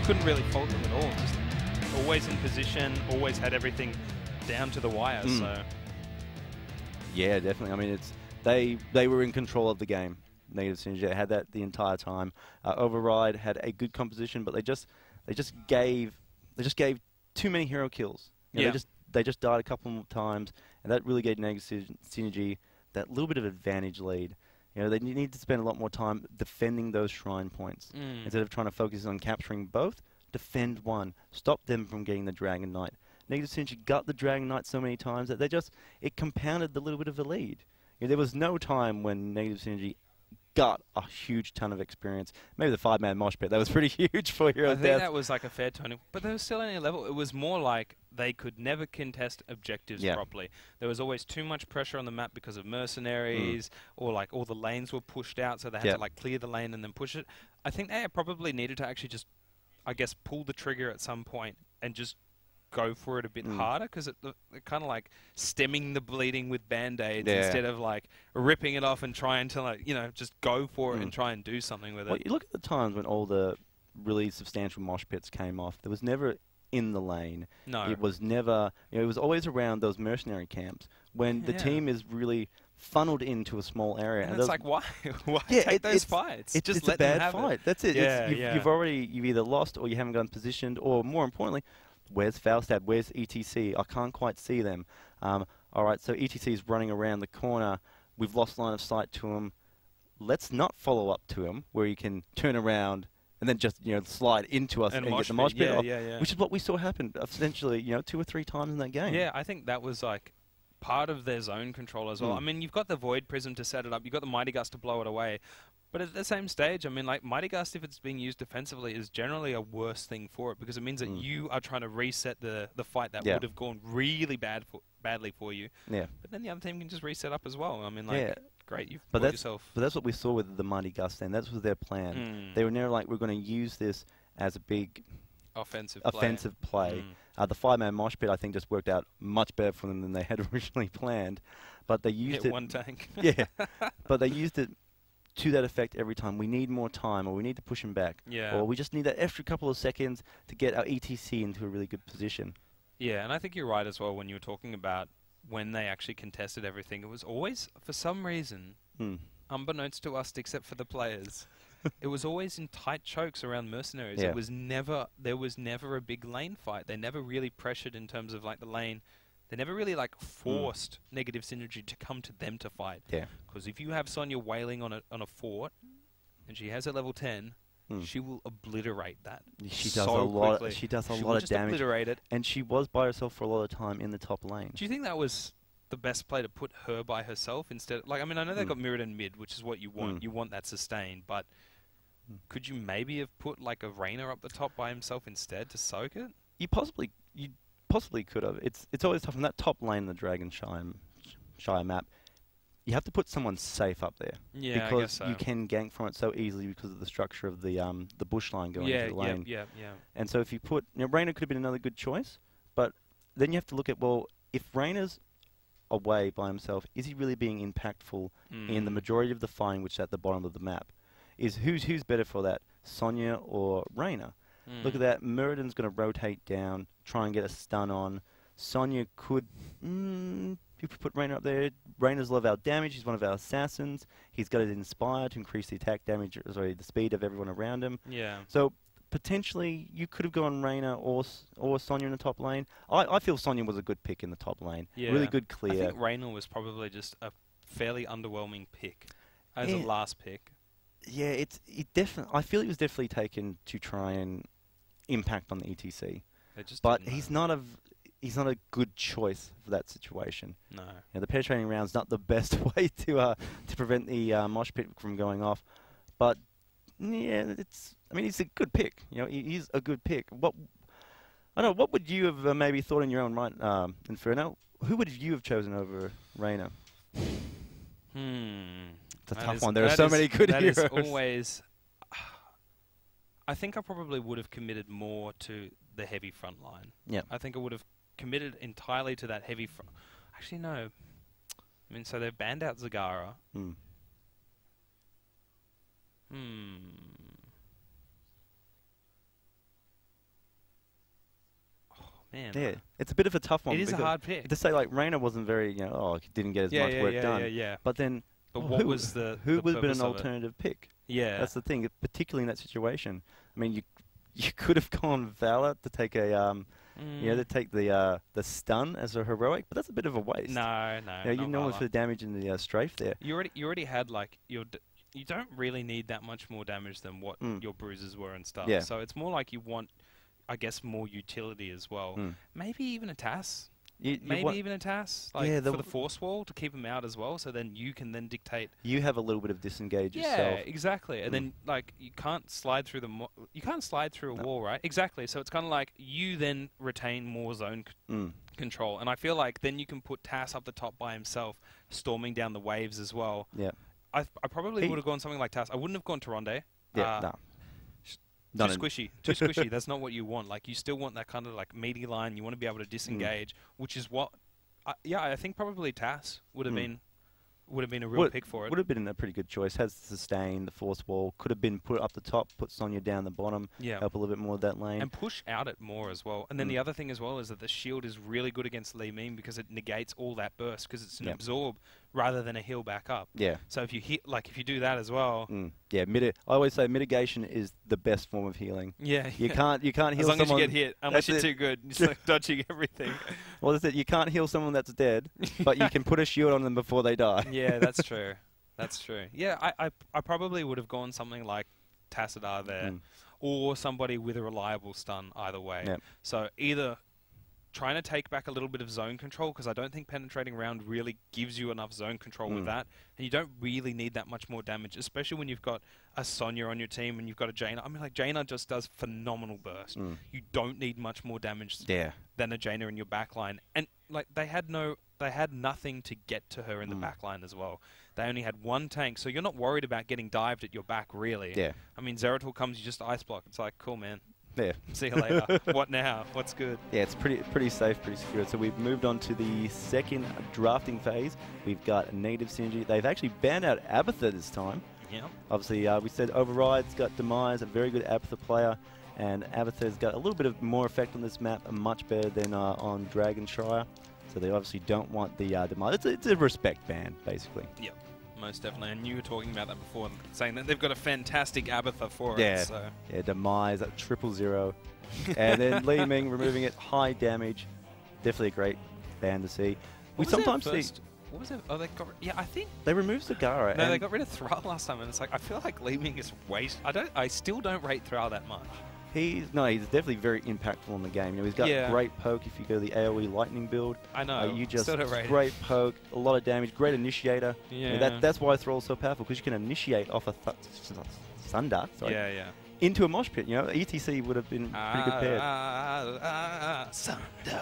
Couldn't really fault them at all. Just always in position, always had everything down to the wire. So. Yeah, definitely. I mean, they were in control of the game. Negative Synergy had that the entire time. Override had a good composition, but they just gave too many hero kills. You know, they just died a couple more times, and that really gave Negative Synergy that little bit of advantage lead. You know, they need to spend a lot more time defending those shrine points instead of trying to focus on capturing both. Defend one, stop them from getting the Dragon Knight. Negative Synergy got the Dragon Knight so many times that it compounded the little bit of a lead. You know, there was no time when Negative Synergy got a huge ton of experience. Maybe the 5-man mosh pit, that was pretty huge for Heroes I think that was like a fair turning, but there was still any level. It was more like they could never contest objectives properly. There was always too much pressure on the map because of mercenaries, or like all the lanes were pushed out, so they had to like clear the lane and then push it. I think they probably needed to actually just, I guess, pull the trigger at some point and just go for it a bit harder, because it kind of like stemming the bleeding with band-aids instead of like ripping it off and trying to, like, you know, just go for it and try and do something with it. You look at the times when all the really substantial mosh pits came off, there was never in the lane. No. It was never, you know, it was always around those mercenary camps when the team is really funneled into a small area. And it's like, why? Why take those fights? It's just a bad fight. That's it. You've either lost or you haven't gotten positioned, or more importantly, where's Falstad? Where's ETC? I can't quite see them. All right, so ETC is running around the corner. We've lost line of sight to him. Let's not follow up to him where he can turn around and then just, you know, slide into us and get the mosh pit off, which is what we saw happen essentially, you know, 2 or 3 times in that game. Yeah, I think that was like part of their zone control as well. I mean, you've got the Void Prism to set it up. You've got the Mighty Gust to blow it away. But at the same stage, I mean, like, Mighty Gust, if it's being used defensively, is generally a worse thing for it, because it means that you are trying to reset the fight that would have gone really badly for you. Yeah. But then the other team can just reset up as well. I mean, like, great, you've brought yourself. But that's what we saw with the Mighty Gust then. That was their plan. They were never like, we're going to use this as a big offensive play. The 5-man mosh pit, I think, just worked out much better for them than they had originally planned. But they used it. One tank. But they used it to that effect every time. We need more time, or we need to push him back. Or we just need that extra couple of seconds to get our ETC into a really good position. Yeah, and I think you're right as well when you were talking about when they actually contested everything. It was always, for some reason, unbeknownst to us except for the players, it was always in tight chokes around mercenaries. It was never, there was never a big lane fight. They never really pressured in terms of like the lane. They never really like forced Negative Synergy to come to them to fight. Because if you have Sonya wailing on a fort, and she has a level 10, she will obliterate that. She does a lot. She does a lot of damage. Obliterate it. And she was by herself for a lot of time in the top lane. Do you think that was the best play, to put her by herself instead? Like, I mean, I know they got Mirrodin mid, which is what you want. You want that sustained, but could you maybe have put like a Reyna up the top by himself instead to soak it? You possibly could have. It's always tough in that top lane, the Dragon Shire map. You have to put someone safe up there. Yeah, because I guess so. You can gank from it so easily because of the structure of the bush line going into the lane. Yeah. And so if you put, you know, Reyna could have been another good choice, but then you have to look at, well, if Reyna's away by himself, is he really being impactful in the majority of the fighting, which is at the bottom of the map? Is who's better for that, Sonya or Reina? Look at that. Muradin's going to rotate down, try and get a stun on. Sonya could... you could put Reina up there. Reina's a lot of our damage. He's one of our assassins. He's got it inspired to increase the attack damage, sorry, the speed of everyone around him. Yeah. So potentially you could have gone Reina or Sonya in the top lane. I feel Sonya was a good pick in the top lane. Yeah. Really good clear. I think Reina was probably just a fairly underwhelming pick as a last pick. Yeah, it definitely. I feel it was definitely taken to try and impact on the ETC. But he's not a good choice for that situation. No. The penetrating round's not the best way to prevent the mosh pit from going off. But yeah, he's a good pick. He's a good pick. I don't know. What would you have maybe thought in your own right, Inferno? Who would you have chosen over Reina? It's a tough one. There are so many good heroes. That is always... I think I probably would have committed more to the heavy front line. Yeah. I think I would have committed entirely to that heavy front... Actually, no. So they've banned out Zagara. Oh, man. Yeah, it's a bit of a tough one. It is a hard pick. To say, like, Reina wasn't very, didn't get as much work done. Yeah. But then... But what was the who would have been an purpose of it? alternative pick? Yeah. That's the thing, particularly in that situation. You could have gone Valor to take a to take the stun as a heroic, but that's a bit of a waste. No. You know for the damage in the strafe there. You already had like you don't really need that much more damage than what your bruises were and stuff. Yeah. So it's more like you want, I guess, more utility as well. Maybe even a TAS. Maybe even a TAS, for the force wall to keep them out as well, so then you can then dictate. You have a little bit of disengage yourself. Yeah, exactly. And then you can't slide through you can't slide through a wall, right? Exactly. So it's kind of like you then retain more zone control, and I feel like then you can put TAS up the top by himself, storming down the waves as well. Yeah. I probably would have gone something like TAS. I wouldn't have gone Tyrande. Yeah. No. Too squishy. That's not what you want. Like, you still want that kind of like meaty line. You want to be able to disengage, which is what. I think probably TAS would have been a real pick for it. Would have been a pretty good choice. Has the sustain, the force wall. Could have been put up the top, put Sonya down the bottom. Yeah. Help a little bit more with that lane. And push out it more as well. And then the other thing as well is that the shield is really good against Li Ming because it negates all that burst because it's an absorb rather than a heal back up. Yeah. So if you if you do that as well. Yeah. I always say mitigation is the best form of healing. Yeah. You can't heal someone. As long as you get hit, unless you're too good, you're just like dodging everything. Well, that's it. You can't heal someone that's dead, but you can put a shield on them before they die. Yeah, that's true. That's true. Yeah, I probably would have gone something like Tassadar there, or somebody with a reliable stun either way. Yep. So either trying to take back a little bit of zone control, because I don't think penetrating round really gives you enough zone control with that, and you don't really need that much more damage, especially when you've got a Sonya on your team and you've got a Jaina. Jaina just does phenomenal burst. You don't need much more damage than a Jaina in your backline, and like they had nothing to get to her in the backline as well. They only had one tank, so you're not worried about getting dived at your back, really. Yeah. Zeratul comes, you just ice block. It's like, cool, man. Yeah. See you later. What now? What's good? Yeah, it's pretty safe, pretty secure. So we've moved on to the second drafting phase. We've got Native Synergy. They've actually banned out Abathur this time. Yeah. Obviously, we said Override's got Demise, a very good Abathur player, and Abathur's got a little bit of more effect on this map, much better than on Dragonshire. So they obviously don't want the Demise. It's a respect ban, basically. Yeah. Most definitely, and you were talking about that before, saying that they've got a fantastic Abathur for it. So. Yeah, Demise at 000. And then Li Ming removing it, high damage. Definitely a great ban to see. We sometimes see... What was it? Oh, they got... Yeah, I think... They removed Zagara. No, they got rid of Thrall last time, and it's like, I feel like Li Ming is waste. I still don't rate Thrall that much. He's definitely very impactful in the game. He's got great poke if you go the AoE lightning build. I know. You just still don't rate great poke, a lot of damage, great initiator. Yeah. That's why Thrall's so powerful, because you can initiate off a Sunder. Yeah. Into a mosh pit. ETC would have been pretty good paired. Sunder.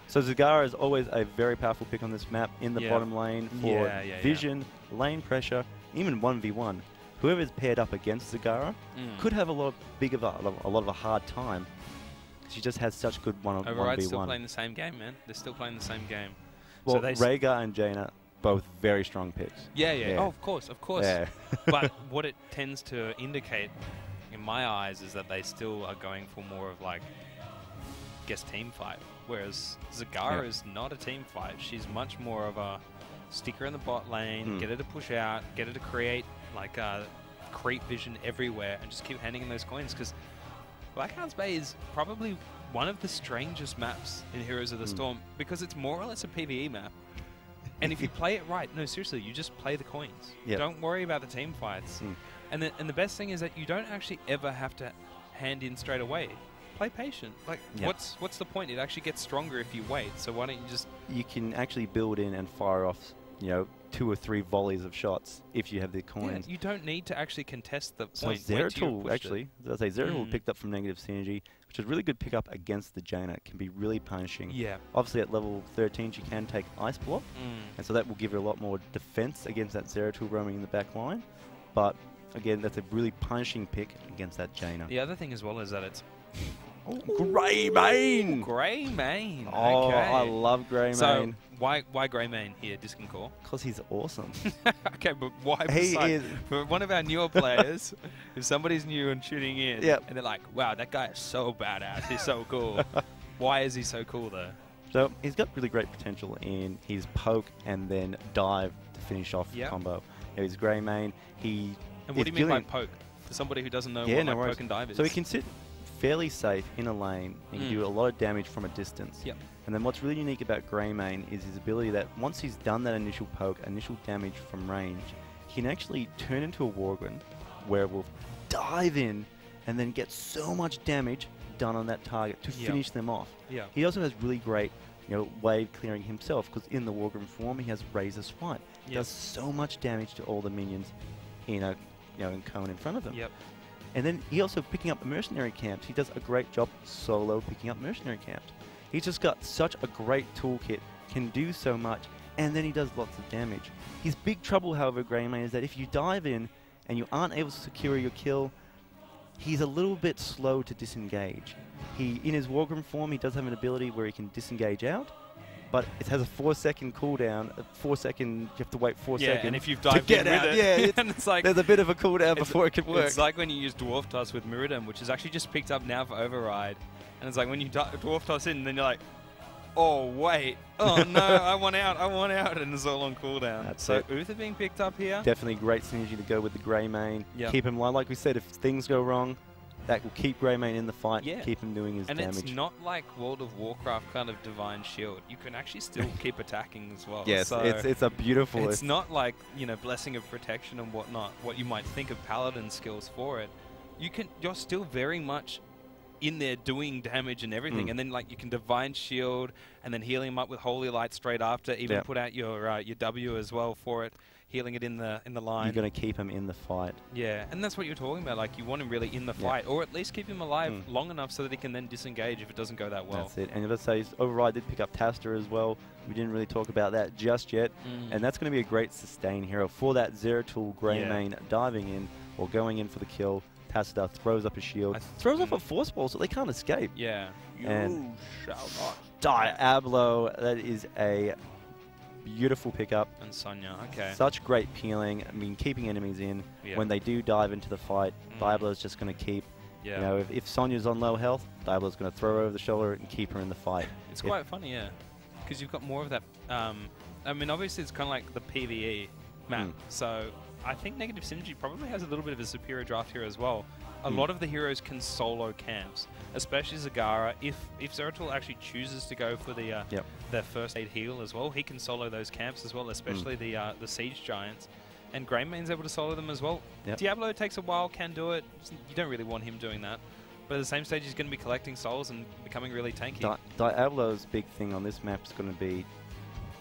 So Zagara is always a very powerful pick on this map in the bottom lane for vision, lane pressure, even 1v1. Whoever is paired up against Zagara could have a lot of a hard time. She just has such good 1v1. Override's still playing the same game, man. They're still playing the same game. Well, So they Rhaegar and Jaina, both very strong picks. yeah. Yeah. Oh, of course. Yeah. But what it tends to indicate, in my eyes, is that they still are going for more of like guess team fight. Whereas Zagara is not a team fight. She's much more of a sticker in the bot lane, get her to push out, get her to create like creep vision everywhere, and just keep handing in those coins. Because Blackhounds Bay is probably one of the strangest maps in Heroes of the Storm because it's more or less a PvE map. And if you play it right, no, seriously, you just play the coins. Yep. Don't worry about the team fights. And the best thing is that you don't actually ever have to hand in straight away. Play patient. Like, what's the point? It actually gets stronger if you wait. So why don't you just... You can actually build in and fire off, you know, 2 or 3 volleys of shots if you have the coins. Yeah, you don't need to actually contest the So point. Zeratul, actually, as I say, Zeratul picked up from negative synergy, which is a really good pickup against the Jaina. It can be really punishing. Yeah. Obviously, at level 13, she can take Ice Block, and so that will give her a lot more defense against that Zeratul roaming in the back line. But, again, that's a really punishing pick against that Jaina. The other thing as well is that it's... Greymane! Greymane. Oh, okay. I love Greymane. So why Greymane here, Disc Core? Because he's awesome. Okay, but why? He beside- is- For one of our newer players, if somebody's new and tuning in, Yep. and they're like, "Wow, that guy is so badass. He's so cool." Why is he so cool though? So he's got really great potential in his poke and then dive to finish off the combo. You know, he's Greymane. He And what is do you mean by dealing- poke? For somebody who doesn't know Yeah, what no like worries. poke and dive is. So he can sit fairly safe in a lane and can do a lot of damage from a distance. Yep. And then what's really unique about Greymane is his ability that once he's done that initial poke, initial damage from range, he can actually turn into a Wargren, Werewolf, dive in, and then get so much damage done on that target to finish them off. Yeah. He also has really great, you know, wave clearing himself because in the Wargren form he has Razor Swipe. He does so much damage to all the minions in a, you know, in cone in front of him. Yep. And then he also picking up mercenary camps. He does a great job solo picking up mercenary camps. He's just got such a great toolkit, can do so much, and then he does lots of damage. His big trouble, however, Greymane, is that if you dive in and you aren't able to secure your kill, he's a little bit slow to disengage. In his Wargrim form, he does have an ability where he can disengage out, but it has a 4-second cooldown. You have to wait 4 seconds. Yeah, and if you've to dived get in out, with it, yeah, and it's like there's a bit of a cooldown before it can work. It's like when you use Dwarf Toss with Mirrodin, which is actually just picked up now for Override. And it's like when you Dwarf Toss in, and then you're like, oh, wait. Oh, no, I want out. And it's all on cooldown. That's so it. Uther being picked up here. Definitely great synergy to go with the Greymane. Yep. Keep him alive. Like we said, if things go wrong, that will keep Greymane in the fight, Yeah. keep him doing his And damage. it's not like World of Warcraft kind of Divine Shield. You can actually still keep attacking as well. Yes, so it's a beautiful... it's not like, you know, Blessing of Protection and whatnot, what you might think of Paladin skills for it. You're still very much in there doing damage and everything, and then like you can Divine Shield and then heal him up with Holy Light straight after, even put out your W as well for it, healing it in the line. You're going to keep him in the fight. Yeah, and that's what you're talking about. Like, you want him really in the fight, or at least keep him alive long enough so that he can then disengage if it doesn't go that well. That's it. And let's say Override did pick up Taster as well. We didn't really talk about that just yet. And that's going to be a great sustain hero for that Zeratul Greymane diving in or going in for the kill. Taster throws up a shield, throws off a Force Ball so they can't escape. Yeah. And shall not. Diablo, that is a beautiful pickup. And Sonya, okay. Such great peeling. I mean, keeping enemies in when they do dive into the fight. Diablo's just going to keep. You know, if Sonya's on low health, Diablo's going to throw her over the shoulder and keep her in the fight. It's quite funny, yeah, because you've got more of that. I mean, obviously, it's kind of like the PvE map. So I think Negative Synergy probably has a little bit of a superior draft here as well. A lot of the heroes can solo camps, especially Zagara. If Zeratul actually chooses to go for the their first aid heal as well, he can solo those camps as well, especially the Siege Giants. And Greymane's able to solo them as well. Diablo takes a while, can do it. You don't really want him doing that. But at the same stage, he's going to be collecting souls and becoming really tanky. Diablo's big thing on this map is going to be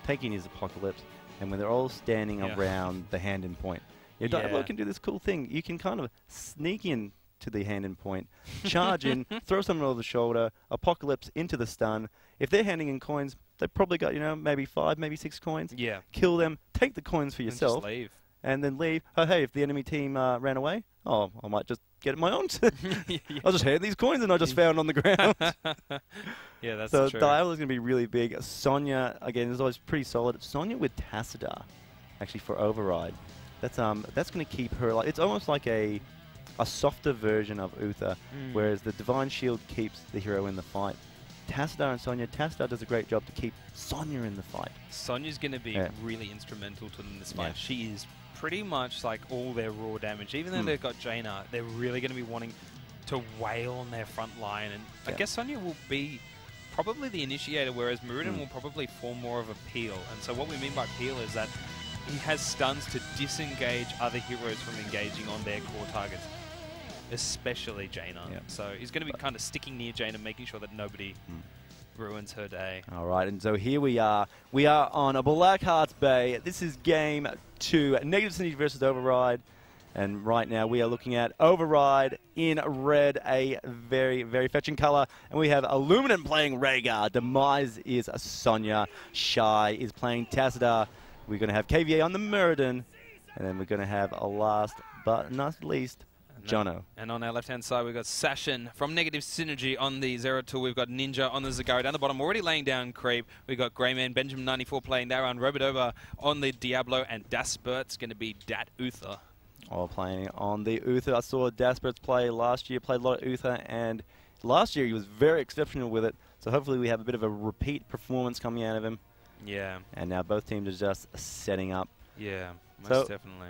taking his Apocalypse, and when they're all standing around the hand-in point. Diablo can do this cool thing. You can kind of sneak in to the hand-in point, charge in, throw someone over the shoulder, Apocalypse into the stun. If they're handing in coins, they've probably got, you know, maybe 5, maybe 6 coins. Yeah. Kill them, take the coins for yourself. And just leave. And then leave. Oh, hey, if the enemy team ran away, oh, I might just get my own. Yeah. I'll just hand these coins and I just found on the ground. Yeah, that's So true. Diablo is going to be really big. Sonya, again, is always pretty solid. Sonya with Tassadar, actually, for Override. That's going to keep her, like, it's almost like a softer version of Uther, whereas the Divine Shield keeps the hero in the fight. Tassadar and Sonya, Tassadar does a great job to keep Sonya in the fight. Sonya's going to be really instrumental to them in this fight. Yeah. She is pretty much like all their raw damage. Even though they've got Jaina, they're really going to be wanting to wail on their front line. And I guess Sonya will be probably the initiator, whereas Muradin will probably form more of a peel. And so what we mean by peel is that he has stuns to disengage other heroes from engaging on their core targets, especially Jaina. Yeah. So he's going to be kind of sticking near Jaina, making sure that nobody ruins her day. All right, and so here we are. We are on a Blackhearts Bay. This is game 2, Negative Synergy versus Override. And right now we are looking at Override in red, a very, very fetching color. And we have Illuminant playing Rhaegar. Demise is Sonya. Shy is playing Tassadar. We're going to have KVA on the Muradin. And then we're going to have, last but not least, Jono. And on our left-hand side, we've got Sashin from Negative Synergy on the Zeratul. We've got Ninja on the Zagara. Down the bottom, already laying down Creep. We've got Greyman, Benjamin94 playing Daron, Robodova on the Diablo, and Daspert's going to be Dat Uther. All playing on the Uther. I saw Daspert's play last year, played a lot of Uther, and last year he was very exceptional with it. So hopefully we have a bit of a repeat performance coming out of him. Yeah. And now both teams are just setting up. Yeah, most So, definitely.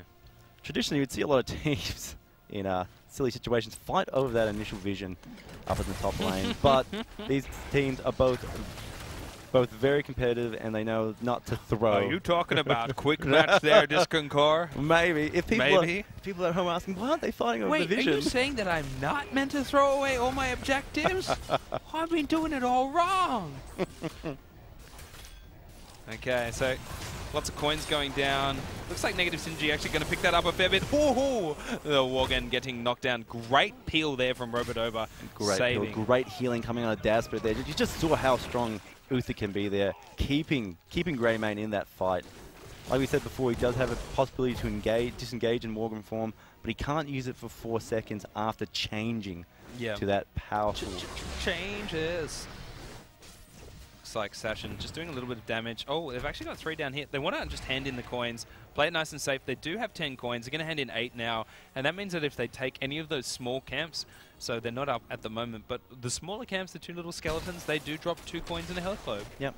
Traditionally, you'd see a lot of teams in silly situations fight over that initial vision up in the top lane. But these teams are both very competitive, and they know not to throw. Are you talking about quick match there, Disconcor? Maybe. If people, Maybe. if people at home are asking, why aren't they fighting over Wait, the vision? are you saying that I'm not meant to throw away all my objectives? I've been doing it all wrong. Okay, so lots of coins going down. Looks like Negative Synergy actually going to pick that up a fair bit. Ooh, the Worgen getting knocked down. Great peel there from Robodova. Great healing coming out of Dasper there. You just saw how strong Uther can be there, keeping Greymane in that fight. Like we said before, he does have a possibility to disengage in Worgen form, but he can't use it for 4 seconds after changing to that powerful... Changes. Looks like Sashin just doing a little bit of damage. Oh, they've actually got 3 down here. They want to just hand in the coins, play it nice and safe. They do have 10 coins. They're going to hand in 8 now, and that means that if they take any of those small camps, so they're not up at the moment, but the smaller camps, the 2 little skeletons, they do drop 2 coins in a health globe. Yep.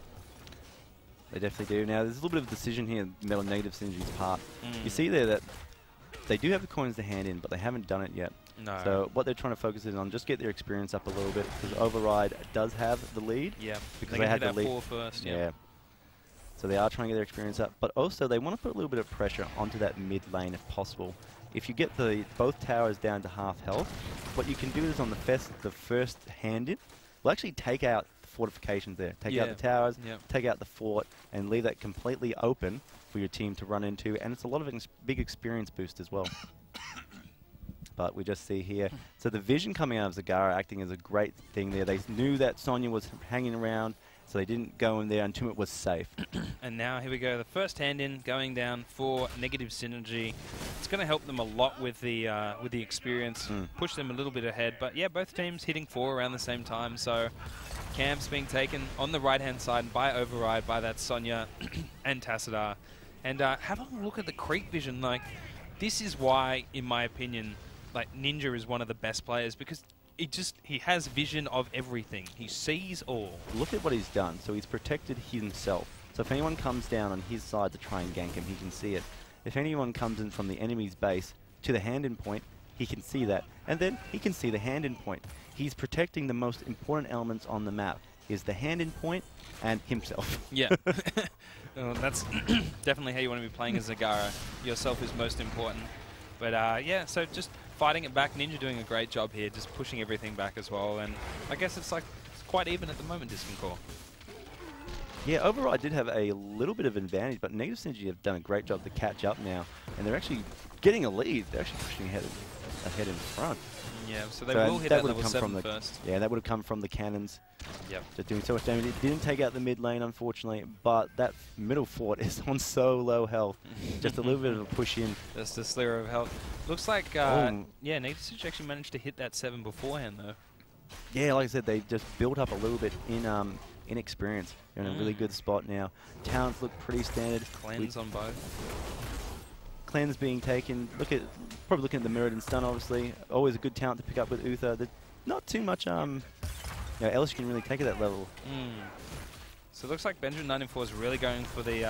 They definitely do. Now, there's a little bit of decision here on Negative Synergy's part. You see there that they do have the coins to hand in, but they haven't done it yet. No. So what they're trying to focus is on just get their experience up a little bit, because Override does have the lead. Yeah, because they had the lead 4 first. Yeah. So they are trying to get their experience up, but also they want to put a little bit of pressure onto that mid lane if possible. If you get both towers down to half health, what you can do is on the first hand in, we'll actually take out the fortifications there. Take out the towers, take out the fort, and leave that completely open for your team to run into, and it's a lot of big experience boost as well. But we just see here, so the vision coming out of Zagara acting as a great thing there. They knew that Sonya was hanging around, so they didn't go in there until it was safe. And now here we go, the first hand in going down for Negative Synergy. It's going to help them a lot with the experience, push them a little bit ahead. But yeah, both teams hitting 4 around the same time, so camps being taken on the right-hand side by Override, by that Sonya and Tassadar. And have a look at the creep vision. Like, this is why, in my opinion, like Ninja is one of the best players, because he has vision of everything. He sees all. Look at what he's done. So he's protected himself. So if anyone comes down on his side to try and gank him, he can see it. If anyone comes in from the enemy's base to the hand-in point, he can see that. And then he can see the hand-in point. He's protecting the most important elements on the map, is the hand-in point and himself. Yeah. That's definitely how you want to be playing as Zagara. Yourself is most important. But yeah, so just fighting it back. Ninja doing a great job here, just pushing everything back as well. And I guess it's quite even at the moment, Disconcor. Yeah, Override did have a little bit of advantage, but Negative Synergy have done a great job to catch up now. And they're actually getting a lead. They're actually pushing ahead ahead in front. Yeah, so they will hit that level 7 first. Yeah, that would have come from the cannons. Yep. Just doing so much damage. It didn't take out the mid lane, unfortunately, but that middle fort is on so low health. Just a little bit of a push in. Just a sliver of health. Looks like, yeah, Negative actually managed to hit that 7 beforehand, though. Yeah, like I said, they just built up a little bit in experience. They're in a really good spot now. Towns look pretty standard. Cleanse on both. Cleanse being taken. Probably looking at the Mirrodin stun, obviously. Always a good talent to pick up with Uther. There's not too much else you can really take at that level. So it looks like Benjamin94 is really going for the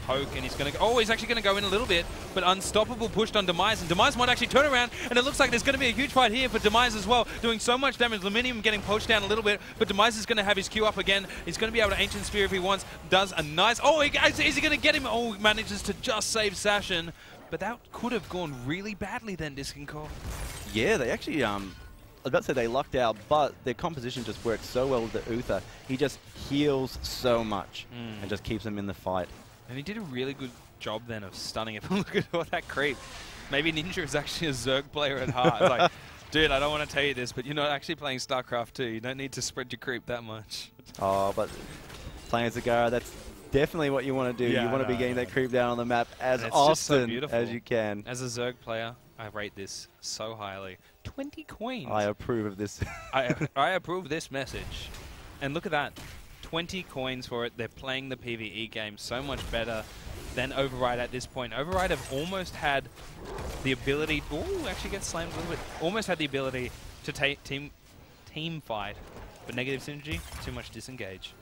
poke, and he's going to go. Oh, he's actually going to go in a little bit, but Unstoppable pushed on Demise, and Demise might actually turn around, and it looks like there's going to be a huge fight here for Demise as well, doing so much damage. Luminium getting poached down a little bit, but Demise is going to have his Q up again. He's going to be able to Ancient Sphere if he wants. Does a nice. Oh, is he going to get him? Oh, he manages to just save Sashin, but that could have gone really badly then, Disconcore. Yeah, they actually I was about to say they lucked out, but their composition just works so well with the Uther. He just heals so much and just keeps them in the fight. And he did a really good job then of stunning it. Look at all that creep. Maybe Ninja is actually a Zerg player at heart. It's like, dude, I don't want to tell you this, but you're not actually playing StarCraft 2. You don't need to spread your creep that much. Oh, but playing Zagara, that's definitely what you want to do. Yeah, you want to be getting that creep down on the map as often as you can. As a Zerg player, I rate this so highly. 20 coins. I approve of this. I approve this message. And look at that. 20 coins for it. They're playing the PvE game so much better than Override at this point. Override have almost had the ability... Ooh, actually gets slammed a little bit. Almost had the ability to team fight. But Negative Synergy, too much disengage.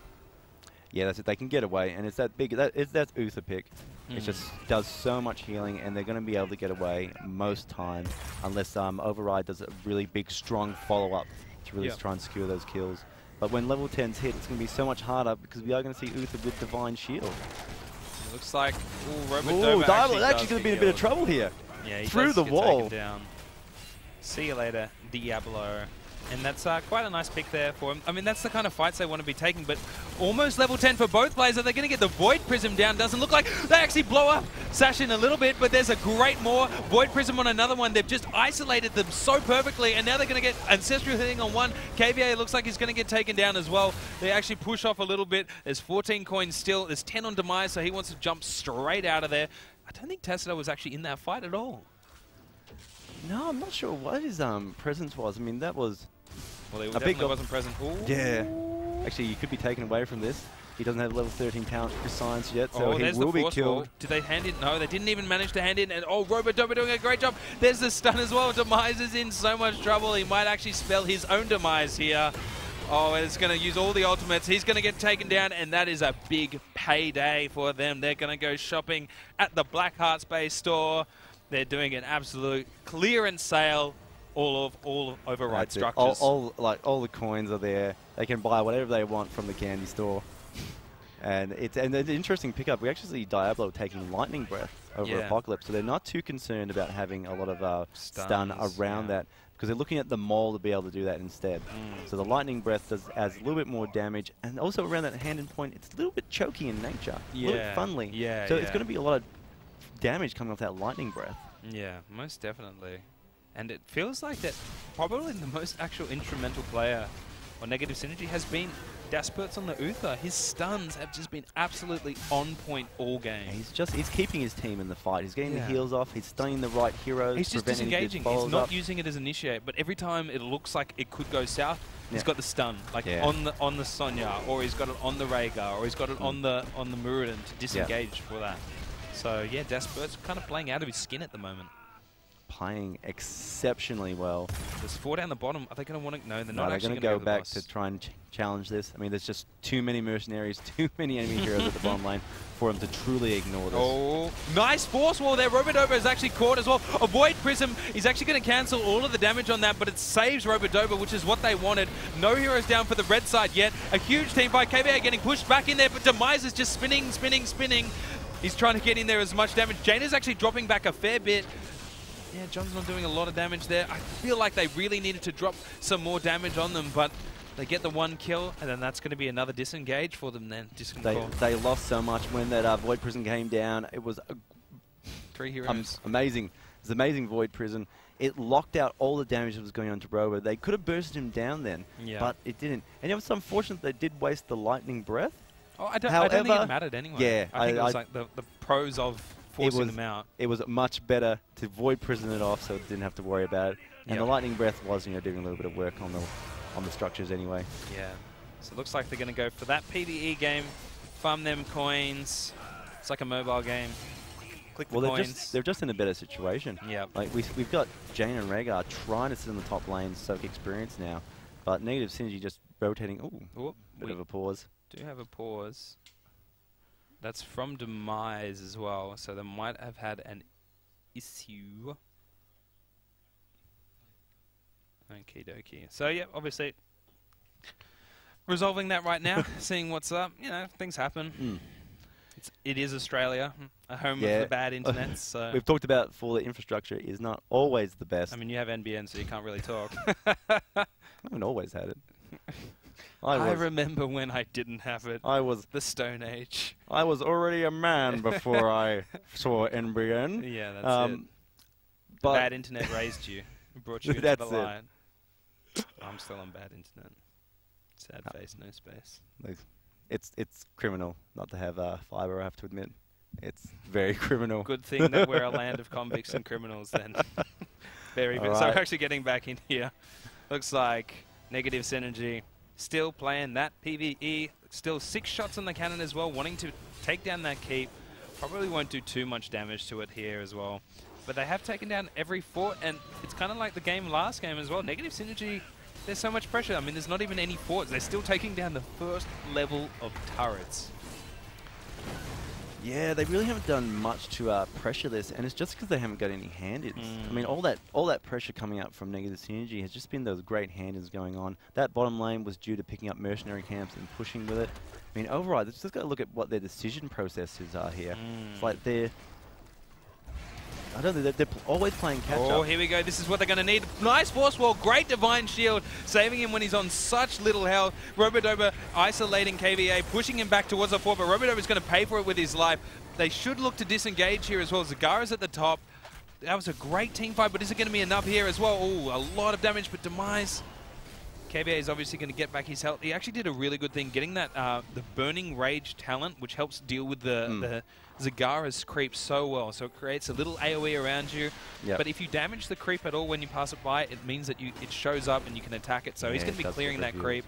Yeah, that's it. They can get away, and it's that big. That's Uther pick. It just does so much healing, and they're going to be able to get away most times, unless Override does a really big, strong follow-up to really try and secure those kills. But when level 10's hit, it's going to be so much harder because we are going to see Uther with Divine Shield. It looks like Diablo actually going to be in a bit of trouble here. Yeah, he through the wall. Down. See you later, Diablo. And that's quite a nice pick there for him. I mean, that's the kind of fights they want to be taking, but almost level 10 for both players. Are they going to get the Void Prism down? Doesn't look like they actually blow up Sashin a little bit, but there's a great more Void Prism on another one. They've just isolated them so perfectly, and now they're going to get Ancestral Healing on one. KVA looks like he's going to get taken down as well. They actually push off a little bit. There's 14 coins still. There's 10 on Demise, so he wants to jump straight out of there. I don't think Tassadar was actually in that fight at all. No, I'm not sure what his presence was. I mean, that was... Well, he definitely wasn't present. Ooh. Yeah. Actually, you could be taken away from this. He doesn't have level 13 talent for science yet, so he will be killed. Ball. Did they hand it? No, they didn't even manage to hand it. And Robodobo doing a great job. There's the stun as well. Demise is in so much trouble. He might actually spell his own demise here. Oh, and it's going to use all the ultimates. He's going to get taken down, and that is a big payday for them. They're going to go shopping at the Black Heart Space store. They're doing an absolute clearance sale. All of Override structures. All the coins are there. They can buy whatever they want from the candy store. And it's an interesting pickup. We actually see Diablo taking Lightning Breath over Apocalypse, so they're not too concerned about having a lot of stun around that, because they're looking at the Mole to be able to do that instead. So the Lightning Breath adds a little bit more damage, and also around that hand and point, it's a little bit choky in nature, a little bit funly. So it's going to be a lot of damage coming off that Lightning Breath. Yeah, most definitely. And it feels like that probably the most actual instrumental player on Negative Synergy has been Desperts on the Uther. His stuns have just been absolutely on point all game. He's keeping his team in the fight. He's getting the heals off. He's stunning the right heroes. He's just disengaging. He's not using it as initiate. But every time it looks like it could go south, he's got the stun, like on the Sonya, or he's got it on the Rhaegar, or he's got it on the Muradin to disengage for that. So yeah, Desperts kind of playing out of his skin at the moment. Playing exceptionally well. There's 4 down the bottom. Are they going to want to? No, they're not. They're going to go back to try and challenge this. I mean, there's just too many mercenaries, too many enemy heroes at the bottom lane for him to truly ignore this. Oh, nice force wall there. Robodobo is actually caught as well. A Void Prism. He's actually going to cancel all of the damage on that, but it saves Robodobo, which is what they wanted. No heroes down for the red side yet. A huge team fight. KVA getting pushed back in there, but Demise is just spinning. He's trying to get in there as much damage. Jaina's actually dropping back a fair bit. Yeah, John's not doing a lot of damage there. I feel like they really needed to drop some more damage on them, but they get the 1 kill, and then that's going to be another disengage for them then. They lost so much when that Void Prison came down. It was 3 heroes. Amazing. It was amazing Void Prison. it locked out all the damage that was going on to Robo. They could have bursted him down then, but it didn't. And it was unfortunate they did waste the Lightning Breath. Oh, I don't think it mattered anyway. Yeah, I think it was like the pros of forcing them out. It was much better to Void Prison it off, so it didn't have to worry about it. And the Lightning Breath was, doing a little bit of work on the structures anyway. Yeah. So it looks like they're going to go for that PvE game, farm them coins. It's like a mobile game. Click the coins. They're just in a better situation. Yeah. Like we've got Jane and Rhaegar trying to sit in the top lane, soak experience now, but Negative Synergy just rotating. Ooh, bit of a pause. Do have a pause. That's from Demise as well, so they might have had an issue. Okie dokie. So yeah, obviously resolving that right now, seeing what's up. Things happen. It is Australia, a home of the bad internet. So we've talked about the infrastructure is not always the best. I mean, you have NBN, so you can't really talk. I haven't always had it. I remember when I didn't have it. I was the Stone Age. I was already a man before I saw NBN. Yeah, that's it. But bad internet raised you, brought you into the line. I'm still on bad internet. Sad face, no space. It's criminal not to have fiber, I have to admit. It's very criminal. Good thing that we're a land of convicts and criminals then. Very good. Right. So actually getting back in here. Looks like Negative Synergy still playing that PvE. Still 6 shots on the cannon as well, wanting to take down that keep. Probably won't do too much damage to it here as well. But they have taken down every fort, and it's kind of like the last game as well. Negative Synergy, there's so much pressure. I mean, there's not even any forts. They're still taking down the first level of turrets. Yeah, they really haven't done much to pressure this, and it's just because they haven't got any hand-ins. I mean, all that pressure coming out from Negative Synergy has just been those great hand-ins going on. That bottom lane was due to picking up mercenary camps and pushing with it. I mean, Override, let's just got to look at what their decision processes are here. It's like they're always playing catch-up. Oh, here we go. This is what they're going to need. Nice force wall. Great Divine Shield. Saving him when he's on such little health. Robodoba isolating KVA, pushing him back towards the fort, but Robodoba's going to pay for it with his life. They should look to disengage here as well. Zagara's at the top. That was a great team fight, but is it going to be enough here as well? Oh, a lot of damage, but Demise. KVA is obviously going to get back his health. He actually did a really good thing, getting that the Burning Rage talent, which helps deal with the Zagara's creep so well. So it creates a little AoE around you. Yep. But if you damage the creep at all when you pass it by, it means that it shows up and you can attack it. So he's going to be clearing that creep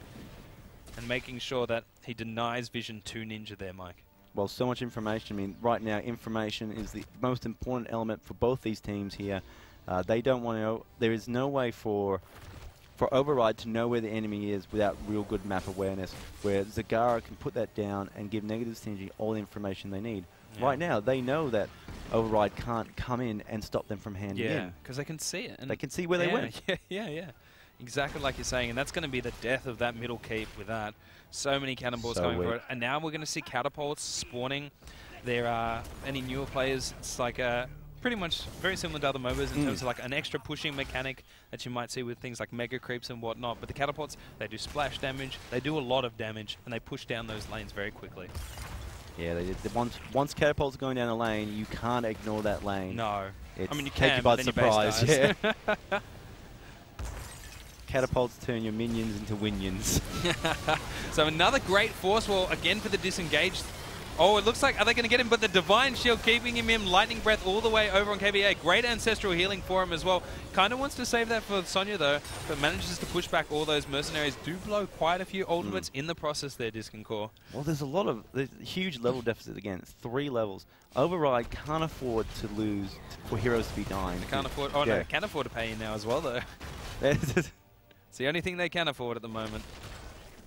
and making sure that he denies vision to Ninja there, Mike. Well, so much information. I mean, right now, information is the most important element for both these teams here. They don't want to know. There is no way for Override to know where the enemy is without real good map awareness, where Zagara can put that down and give Negative Synergy all the information they need. Yeah. Right now, they know that Override can't come in and stop them from handing in. Yeah, because they can see it. And they can see where they went. Yeah. Exactly like you're saying, and that's going to be the death of that middle keep with that. So many cannonballs coming for it. And now we're going to see catapults spawning. There are any newer players. It's like pretty much very similar to other MOBAs in terms of like an extra pushing mechanic that you might see with things like mega creeps and whatnot. But the catapults, they do splash damage, they do a lot of damage, and they push down those lanes very quickly. Yeah, they did. Once catapults are going down a lane, you can't ignore that lane. No. It's I mean, you take can, you by but surprise. Yeah. Catapults turn your minions into winions. So another great force wall, again for the disengaged. Oh, it looks like, are they going to get him? But the Divine Shield keeping him in, Lightning Breath all the way over on KVA. Great Ancestral Healing for him as well. Kind of wants to save that for Sonya though, but manages to push back all those mercenaries. Do blow quite a few ultimates in the process there, Disc and Core. Well, there's a huge level deficit again. It's 3 levels. Override can't afford to lose for heroes to be dying. They can't afford, no, they can afford to pay in now as well though. It's the only thing they can afford at the moment.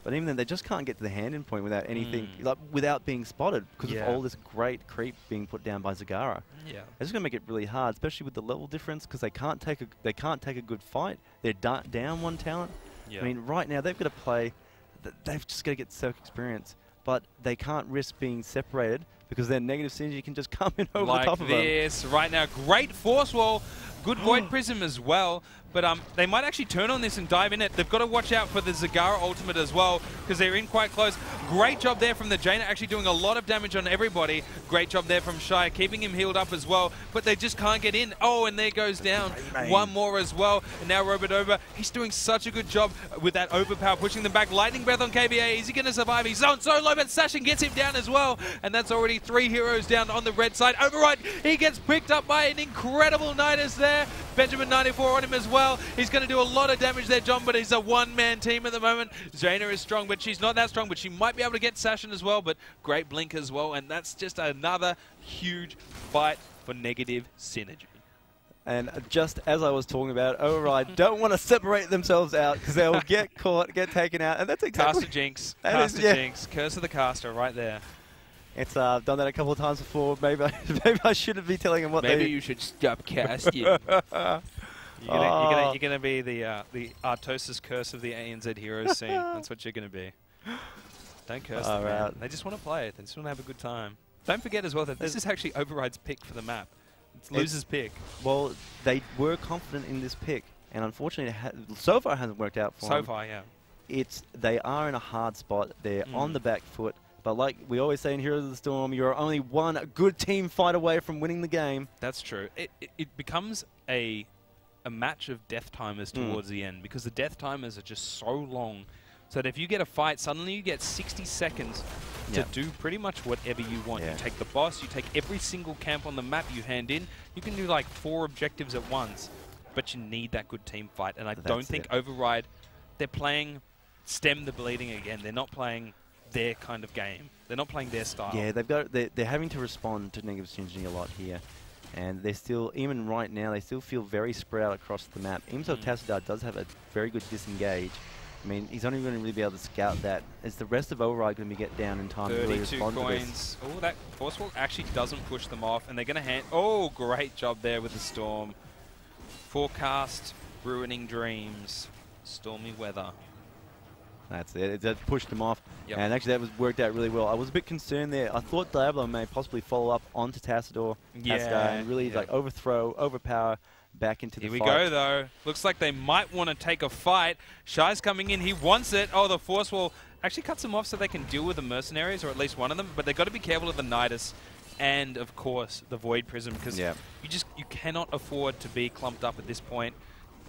But even then, they just can't get to the hand-in point without anything, like without being spotted, because of all this great creep being put down by Zagara. Yeah, it's just gonna make it really hard, especially with the level difference, because they can't take a good fight. They're down 1 talent. I mean, right now they've got to play. They've just got to get soak experience, but they can't risk being separated because then negative synergy can just come in over like the top of them. this right now. Great force wall. Good Void Prism as well. But they might actually turn on this and dive in it. They've got to watch out for the Zagara ultimate as well, because they're in quite close. Great job there from the Jaina, actually doing a lot of damage on everybody. Great job there from Shy, keeping him healed up as well. But they just can't get in. Oh, and there goes down. One more as well. And now Robodova, he's doing such a good job with that overpower, pushing them back. Lightning Breath on KBA. Is he going to survive? He's on so low, but Sashin gets him down as well. And that's already 3 heroes down on the red side. Override, he gets picked up by an incredible Nidus there. Benjamin 94 on him as well. He's going to do a lot of damage there, John, but he's a one-man team at the moment. Jaina is strong, but she's not that strong, but she might be able to get Sashin as well, but great blink as well, and that's just another huge fight for negative synergy. And just as I was talking about, Override don't want to separate themselves out because they will get caught, get taken out, and that's exactly... Caster Jinx. Caster Jinx. Curse of the Caster right there. It's done that a couple of times before. Maybe I shouldn't be telling them what Maybe you should stop casting. You're gonna be the Artosis curse of the ANZ heroes scene. That's what you're gonna be. Don't curse them, man. They just want to play it. They just want to have a good time. Don't forget as well that this is actually Override's pick for the map. It's Loser's pick. Well, they were confident in this pick, and unfortunately, so far it hasn't worked out for them. So far, yeah. They are in a hard spot. They're on the back foot. But like we always say in Heroes of the Storm, you're only one good team fight away from winning the game. That's true. It becomes a match of death timers towards the end, because the death timers are just so long. So that if you get a fight, suddenly you get 60 seconds to do pretty much whatever you want. You take the boss, you take every single camp on the map you hand in. You can do like 4 objectives at once, but you need that good team fight. And I don't think Override, they're playing stem the bleeding again. They're not playing their kind of game. They're not playing their style. Yeah, they're having to respond to negative synergy a lot here. And they're still, even right now, they still feel very spread out across the map. Even though Tassadar does have a very good disengage, I mean, he's only going to really be able to scout that. Is the rest of Override going to get down in time to really respond to this? Oh, that Force Wall actually doesn't push them off, and they're going to hand... Oh, great job there with the Storm. Forecast, ruining dreams, stormy weather. That's it. That pushed them off. And actually, that worked out really well. I was a bit concerned there. I thought Diablo may possibly follow up onto Tassadar and really like overthrow, overpower back into the fight. Here we go, though. Looks like they might want to take a fight. Shy's coming in. He wants it. Oh, the Force Wall actually cuts them off so they can deal with the mercenaries, or at least one of them. But they've got to be careful of the Nidus and, of course, the Void Prism, because you cannot afford to be clumped up at this point.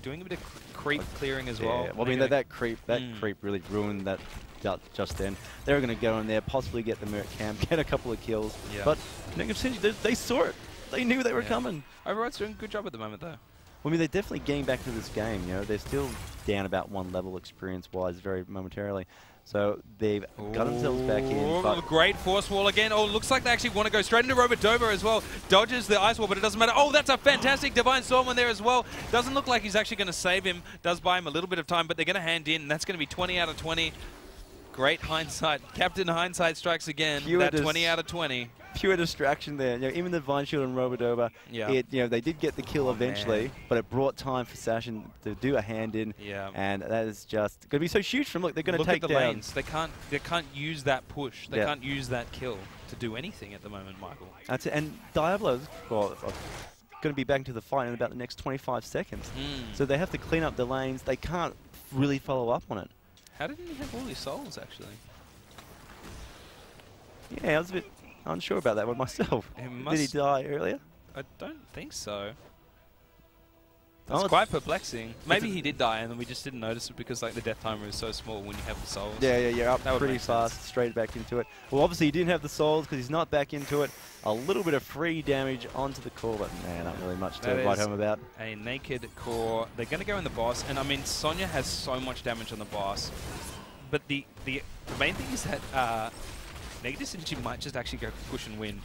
Doing a bit of creep clearing as well. Well, I mean, that creep really ruined that just then. They were going to go in there, possibly get the Merc camp, get a couple of kills. But negative synergy, they saw it. They knew they were coming. Override's doing a good job at the moment, though. Well, I mean, they're definitely getting back to this game. You know, they're still down about 1 level experience-wise, very momentarily. So they've got themselves back in. But great Force Wall again. Oh, looks like they actually want to go straight into Robodova as well. Dodges the Ice Wall, but it doesn't matter. Oh, that's a fantastic Divine Storm on there as well. Doesn't look like he's actually going to save him. Does buy him a little bit of time, but they're going to hand in. That's going to be 20 out of 20. Great hindsight. Captain Hindsight strikes again. That 20 out of 20. Pure distraction there. You know, even the Divine Shield and Robodova, they did get the kill eventually, but it brought time for Sashin to do a hand in, and that is just going to be so huge for them. Look, they're going to take the down lanes. They can't use that push. They can't use that kill to do anything at the moment, Michael. That's it. And Diablo's going to be back into the fight in about the next 25 seconds. So they have to clean up the lanes. They can't really follow up on it. How didn't he have all his souls, actually? Yeah, I was a bit unsure about that one myself. Did he die earlier? I don't think so. That's quite perplexing. Maybe he did die and then we just didn't notice it because like the death timer is so small when you have the souls. Yeah, you're up pretty fast, straight back into it. Well, obviously he didn't have the souls because he's not back into it. A little bit of free damage onto the core, but man, not really much to write home about. A naked core. They're going to go in the boss, and I mean, Sonya has so much damage on the boss. But the main thing is that negative synergy might just actually go push and win.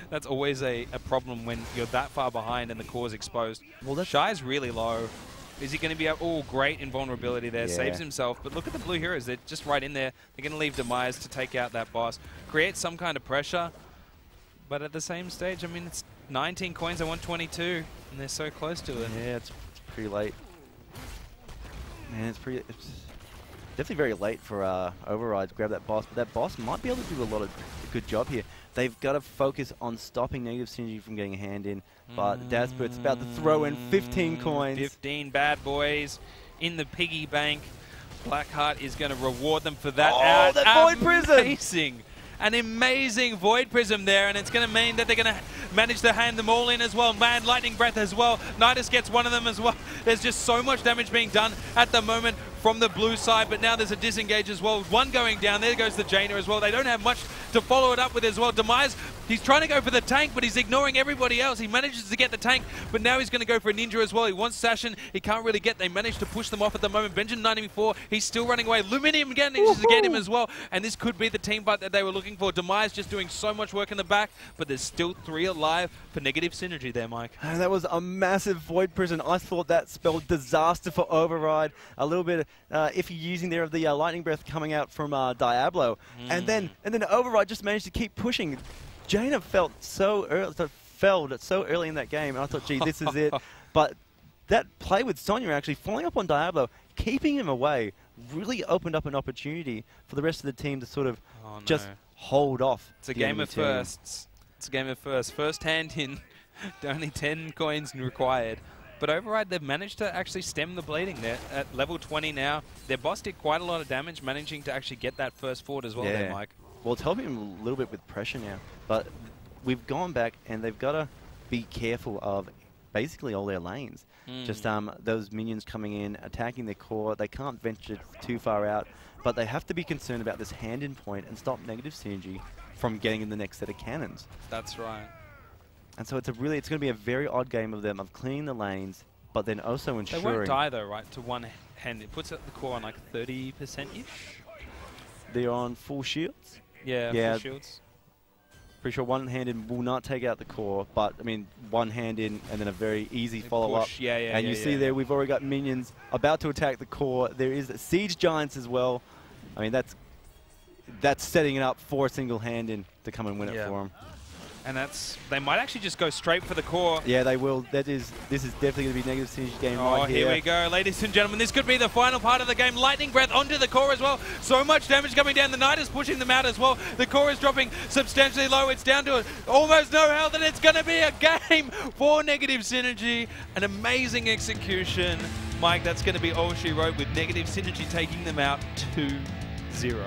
That's always a problem when you're that far behind and the core's exposed. Well, Shy's really low. Is he going to be able... Oh, great invulnerability there. Saves himself. But look at the blue heroes. They're just right in there. They're going to leave Demise to take out that boss. Create some kind of pressure. But at the same stage, I mean, it's 19 coins. They want 22. And they're so close to it. Yeah, it's pretty late. Man, it's definitely very late for Override to grab that boss. But that boss might be able to do a good job here. They've got to focus on stopping Negative Synergy from getting a hand in. But Dazbert's about to throw in 15 coins. 15 bad boys in the piggy bank. Blackheart is going to reward them for that. Oh, that Void Prism! Amazing. An amazing Void Prism there, and it's going to mean that they're going to manage to hand them all in as well. Man, Lightning Breath as well. Nidus gets one of them as well. There's just so much damage being done at the moment from the blue side, but now there's a disengage as well. One going down. There goes the Jaina as well. They don't have much to follow it up with as well. Demise, he's trying to go for the tank, but he's ignoring everybody else. He manages to get the tank, but now he's going to go for a Ninja as well. He wants Sashin. He can't really get. They managed to push them off at the moment. Benjamin 94, he's still running away. Luminium again manages to get him as well, and this could be the team fight that they were looking for. Demise just doing so much work in the back, but there's still 3 alive for Negative Synergy there, Mike. And that was a massive Void Prison. I thought that spelled disaster for Override. A little bit iffy using there of the Lightning Breath coming out from Diablo. And then Override just managed to keep pushing. Jaina felt so early in that game, and I thought, gee, this is it. But that play with Sonya actually falling up on Diablo, keeping him away, really opened up an opportunity for the rest of the team to sort of just hold off. It's a game of firsts. It's a game of firsts. First hand in, only 10 coins required. But Override, they've managed to actually stem the bleeding. They're at level 20 now. Their boss did quite a lot of damage, managing to actually get that first fort as well there, Mike. Well, it's helping him a little bit with pressure now. But we've gone back, and they've got to be careful of basically all their lanes. Just those minions coming in, attacking their core. They can't venture too far out, but they have to be concerned about this hand-in point and stop Negative Synergy from getting in the next set of cannons. That's right. And so it's going to be a very odd game of them, of cleaning the lanes, but then also ensuring... They won't die though, right, to one hand. It puts the core on like 30%-ish? They're on full shields? Yeah, full shields. Pretty sure one-handed will not take out the core, but, I mean, one hand in and then a very easy follow-up. And you see there, we've already got minions about to attack the core. There is Siege Giants as well. I mean, that's setting it up for a single hand in to come and win it for them. And they might actually just go straight for the core. Yeah, they will. This is definitely going to be a Negative Synergy game right here. Here we go, ladies and gentlemen. This could be the final part of the game. Lightning Breath onto the core as well. So much damage coming down. The Knight is pushing them out as well. The core is dropping substantially low. It's down to almost no health, and it's going to be a game for Negative Synergy. An amazing execution. Mike, that's going to be all she wrote, with Negative Synergy taking them out 2-0.